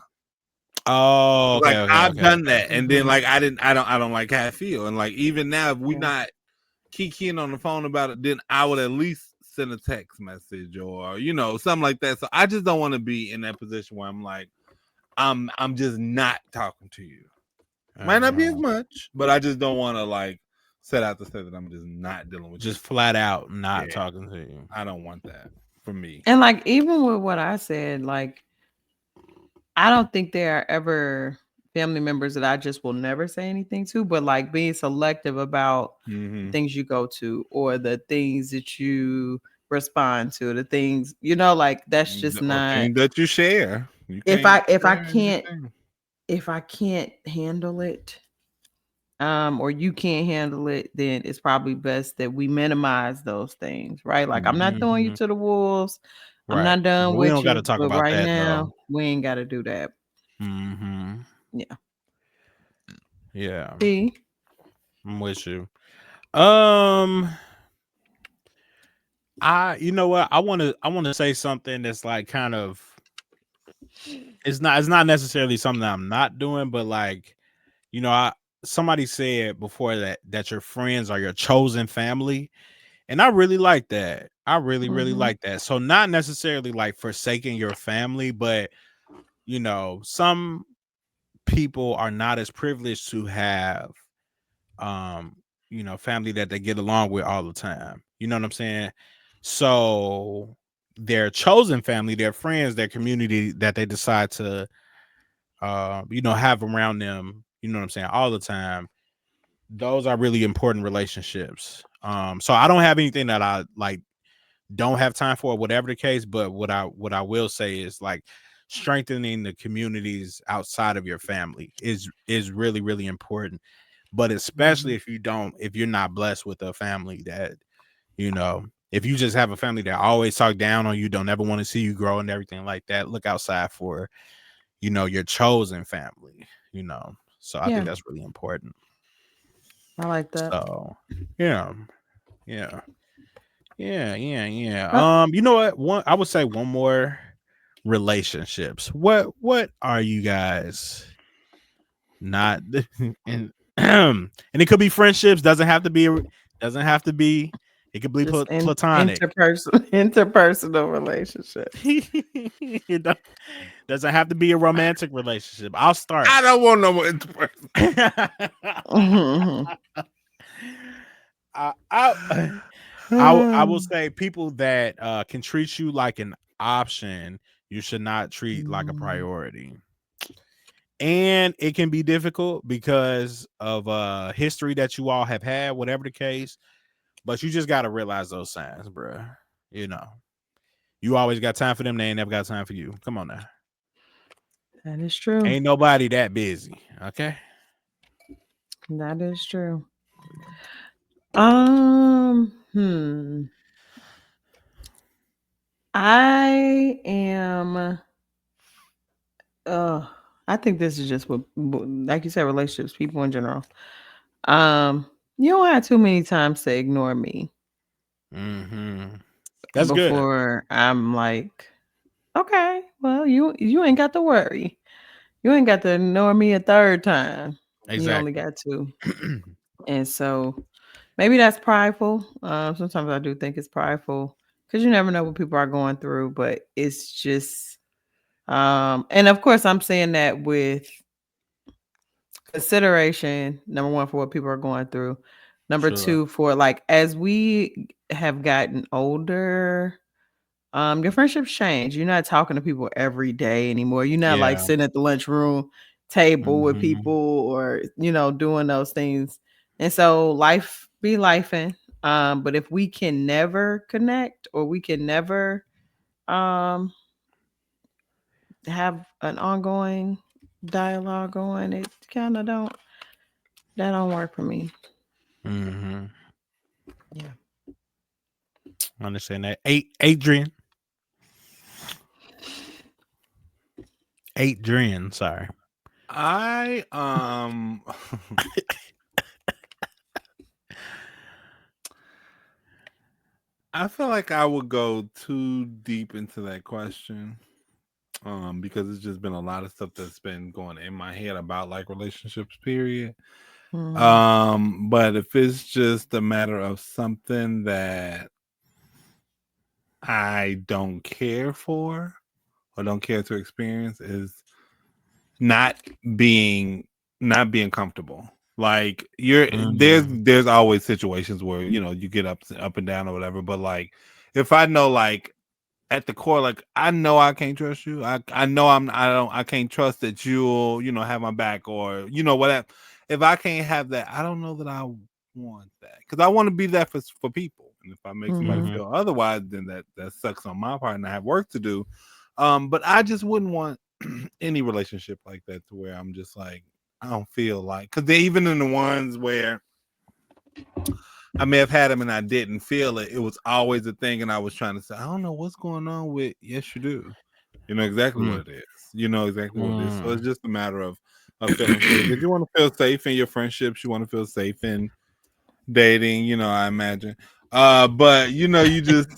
Oh, okay, like I've done that, and then like I don't like how I feel, and like even now if we're not kikiing on the phone about it, then I would at least send a text message or something like that. So I just don't want to be in that position where I'm like I'm just not talking to you. Might not be as much, but I just don't want to like set out to say that I'm just not dealing with just flat out not talking to you. I don't want that for me. And like even with what I said, like I don't think there are ever family members that I just will never say anything to, but like being selective about things you go to or the things that you respond to, the things like that's just not that you share. If I can't handle it, or you can't handle it, then it's probably best that we minimize those things, right? Like I'm not throwing you to the wolves. Right. I'm not done with you. We don't got to talk about right that now. though. We ain't got to do that. Yeah. Yeah. See? I'm with you. You know what? I want to say something that's like kind of it's not necessarily something that I'm not doing, but like, somebody said before that your friends are your chosen family. And I really like that. I really, really like that. So not necessarily like forsaking your family, but some people are not as privileged to have family that they get along with all the time. You know what I'm saying? So their chosen family, their friends, their community that they decide to have around them, you know what I'm saying, all the time. Those are really important relationships. So I don't have anything that I like don't have time for, whatever the case, but what I will say is like strengthening the communities outside of your family is really, really important. But especially if you're not blessed with a family that, if you just have a family that always talk down on you, don't ever want to see you grow and everything like that, look outside for, your chosen family, So I think that's really important. I like that. So, yeah. You know what? I would say one more relationships. What are you guys not and and it could be friendships, doesn't have to be it could be platonic. Interpersonal relationship. It doesn't have to be a romantic relationship. I'll start. I don't want no more interpersonal. I will say people that can treat you like an option, you should not treat like a priority. And it can be difficult because of history that you all have had, whatever the case. But you just got to realize those signs, bro. You always got time for them. They ain't never got time for you. Come on now. That is true. Ain't nobody that busy. Okay. That is true. I am I think this is just what, like you said, relationships, people in general. You don't have too many times to ignore me. That's good. Before I'm like, okay, well, you ain't got to worry. You ain't got to ignore me a third time. Exactly. You only got to. And so maybe that's prideful. Sometimes I do think it's prideful because you never know what people are going through, but it's just and of course I'm saying that with consideration, number one, for what people are going through. Number two, for like as we have gotten older, your friendships change. You're not talking to people every day anymore. You're not like Yeah. sitting at the lunchroom table with Mhm. people or doing those things. And so life be lifing. But if we can never connect or we can never have an ongoing dialogue going, it kind of don't work for me. Mhm. Yeah. I understand that. Adrian. Sorry. I I feel like I would go too deep into that question. Because it's just been a lot of stuff that's been going in my head about like relationships, period. But if it's just a matter of something that I don't care for or don't care to experience, is not being comfortable. Like there's always situations where you get up and down or whatever, but like if I know like at the core, like I know I can't trust you. I know I can't trust that you'll have my back or whatever. If I can't have that, I don't know that I want that, because I want to be that for people. And if I make somebody feel otherwise, then that sucks on my part, and I have work to do. But I just wouldn't want any relationship like that to where I'm just like I don't feel like, because even in the ones where I may have had them and I didn't feel it, it was always a thing, and I was trying to say, I don't know what's going on with. Yes, you do. You know exactly what it is. You know exactly what it is. So it's just a matter of feeling safe. If you want to feel safe in your friendships, you want to feel safe in dating. I imagine. But you just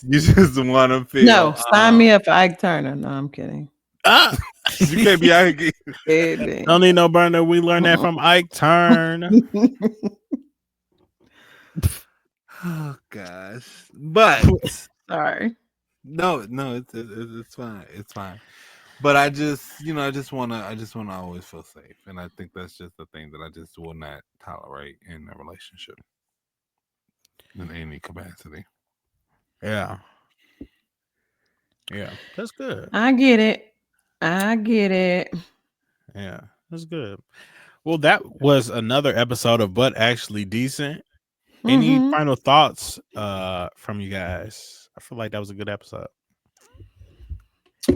want to feel. No, sign me up for Ike Turner. No, I'm kidding. You can't be out here. Don't need no burner. We learned that from Ike Turner. Oh gosh, but sorry. No, it's fine. It's fine. But I just wanna always feel safe, and I think that's just the thing that I just will not tolerate in a relationship in any capacity. Yeah. Yeah, that's good. I get it. Yeah, that's good. Well, that was another episode of But Actually Decent. Any final thoughts from you guys? I feel like that was a good episode.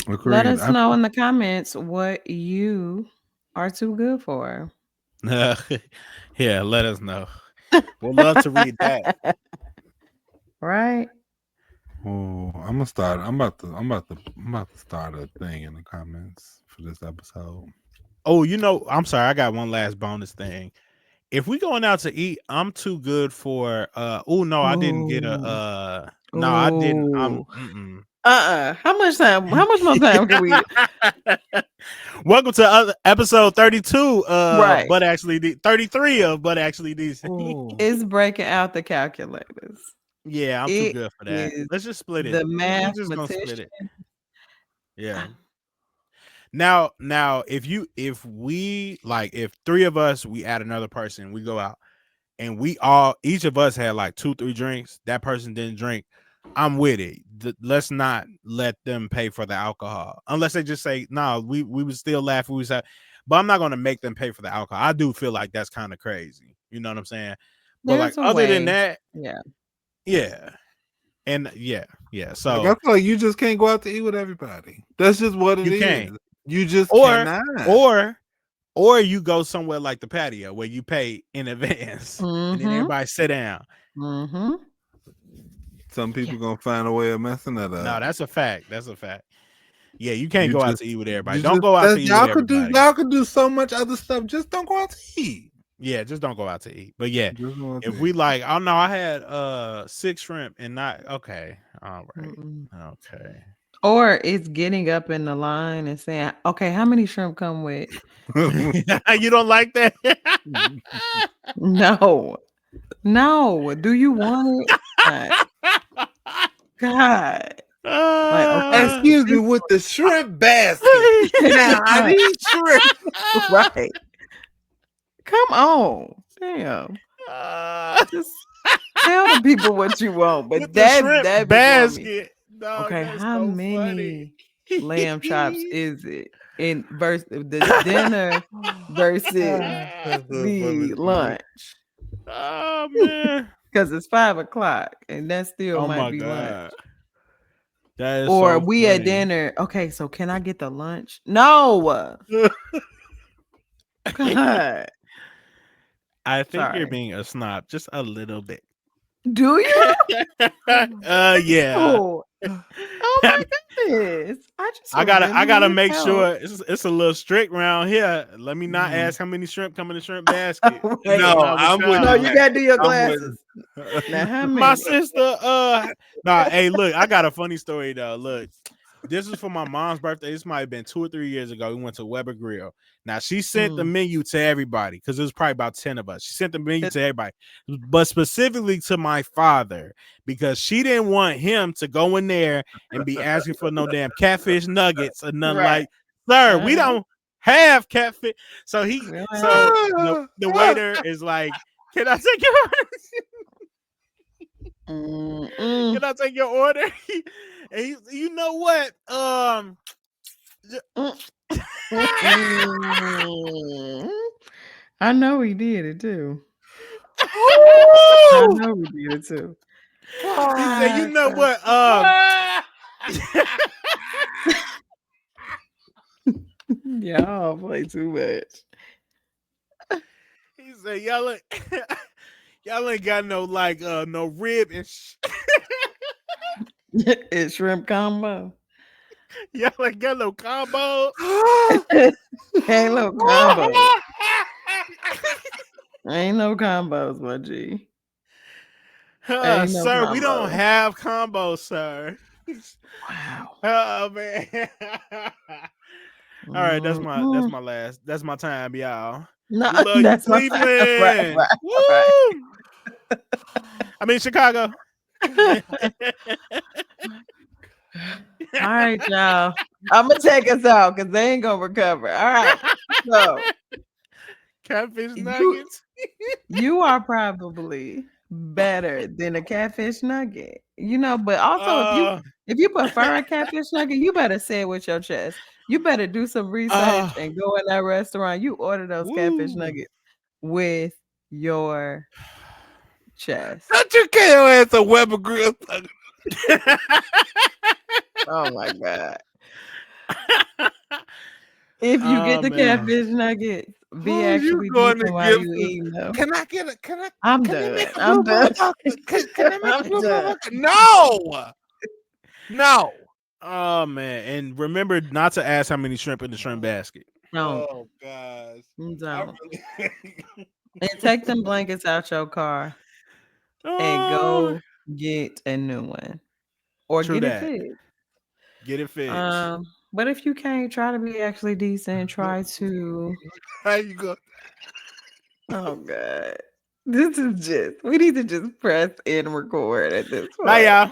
Agreed. Let us know in the comments what you are too good for. Yeah, let us know. We'd love to read that. Right. Oh, I'm about to start a thing in the comments for this episode. Oh, I'm sorry, I got one last bonus thing. If we going out to eat, I'm too good for I didn't get a no, I didn't. How much more time can we? Welcome to episode 32 right. But Actually 33 of But Actually Decent. It's breaking out the calculators. Yeah, I'm too good for that. Let's just split it. The We're just gonna split it. Yeah. Now, if three of us, we add another person, we go out, and each of us had like 2-3 drinks. That person didn't drink. I'm with it. Let's not let them pay for the alcohol unless they just say no. We would still laugh. But I'm not gonna make them pay for the alcohol. I do feel like that's kind of crazy. You know what I'm saying? But There's like other than that, yeah. And so I feel like you just can't go out to eat with everybody. That's just what it is. Can't. You just cannot. Or you go somewhere like the patio where you pay in advance and then everybody sit down. Some people gonna find a way of messing that up. No, that's a fact. Yeah, you can't go out to eat with everybody. Don't go out to eat with everybody. Y'all could do so much other stuff. Just don't go out to eat. Yeah, just don't go out to eat. But yeah, if we like, oh no, I had 6 shrimp and not okay. All right. Okay. Or it's getting up in the line and saying, okay, how many shrimp come with? You don't like that? No. Do you want it? God. Excuse me, with the shrimp basket. Now I need shrimp. Right. Come on. Damn. Just tell the people what you want. But that basket. Dog, Okay, that's how so many funny. lamb chops is it in versus the dinner versus the lunch? Oh man. Because it's 5:00 and that still Oh might my be lunch. god. That is Or so we funny. at dinner. Okay, so can I get the lunch? No. God. I think you're Sorry. being a snob just a little bit. Do you? Yeah. Oh my goodness. I gotta make help. sure it's a little strict around here. Let me not ask how many shrimp come in the shrimp basket. Wait. No, I'm with No, you. you gotta do your I'm with glasses. Now, how My many? sister, hey, look, I got a funny story though. Look, this was for my mom's birthday. This might have been 2 or 3 years ago. We went to Weber Grill. Now she sent the menu to everybody because it was probably about 10 of us. She sent the menu to everybody, but specifically to my father because she didn't want him to go in there and be asking for no damn catfish nuggets or nothing like. Sir, we don't have catfish. So the waiter is like, "Can I take your order? Can I take your order?" And you know what? I know he did it too. I know he did it too. He said, "You know what? Y'all play too much." He said, y'all ain't got no no rib and It's shrimp combo. y'all ain't got no combo. Ain't no combo. Ain't no combos, my G. Ain't no Sir, we don't combo. have combos, sir. Wow. Oh man. All right, that's my time, y'all. No, We love that's you, Cleveland. Right. I mean Chicago. All right, y'all. I'm gonna take us out because they ain't gonna recover. All right. So catfish nuggets. You are probably better than a catfish nugget. But also if you prefer a catfish nugget, you better say it with your chest. You better do some research and go in that restaurant. You order those catfish nuggets with your chest. Not your KO ass a Weber Grill. Oh my God. If you get the catfish nuggets, be actually decent while you eating them. Can I get it? Can I? I'm can done. They make a I'm done. Can they make I'm a blue done. No. Oh man, and remember not to ask how many shrimp in the shrimp basket. Don't. Oh gosh. Don't. And take them blankets out your car and go get a new one. Or True get it that. fixed. Get it fixed. But if you can't, try to be actually decent. Try to. How you go? Oh God. We need to just press and record at this point. Bye, y'all.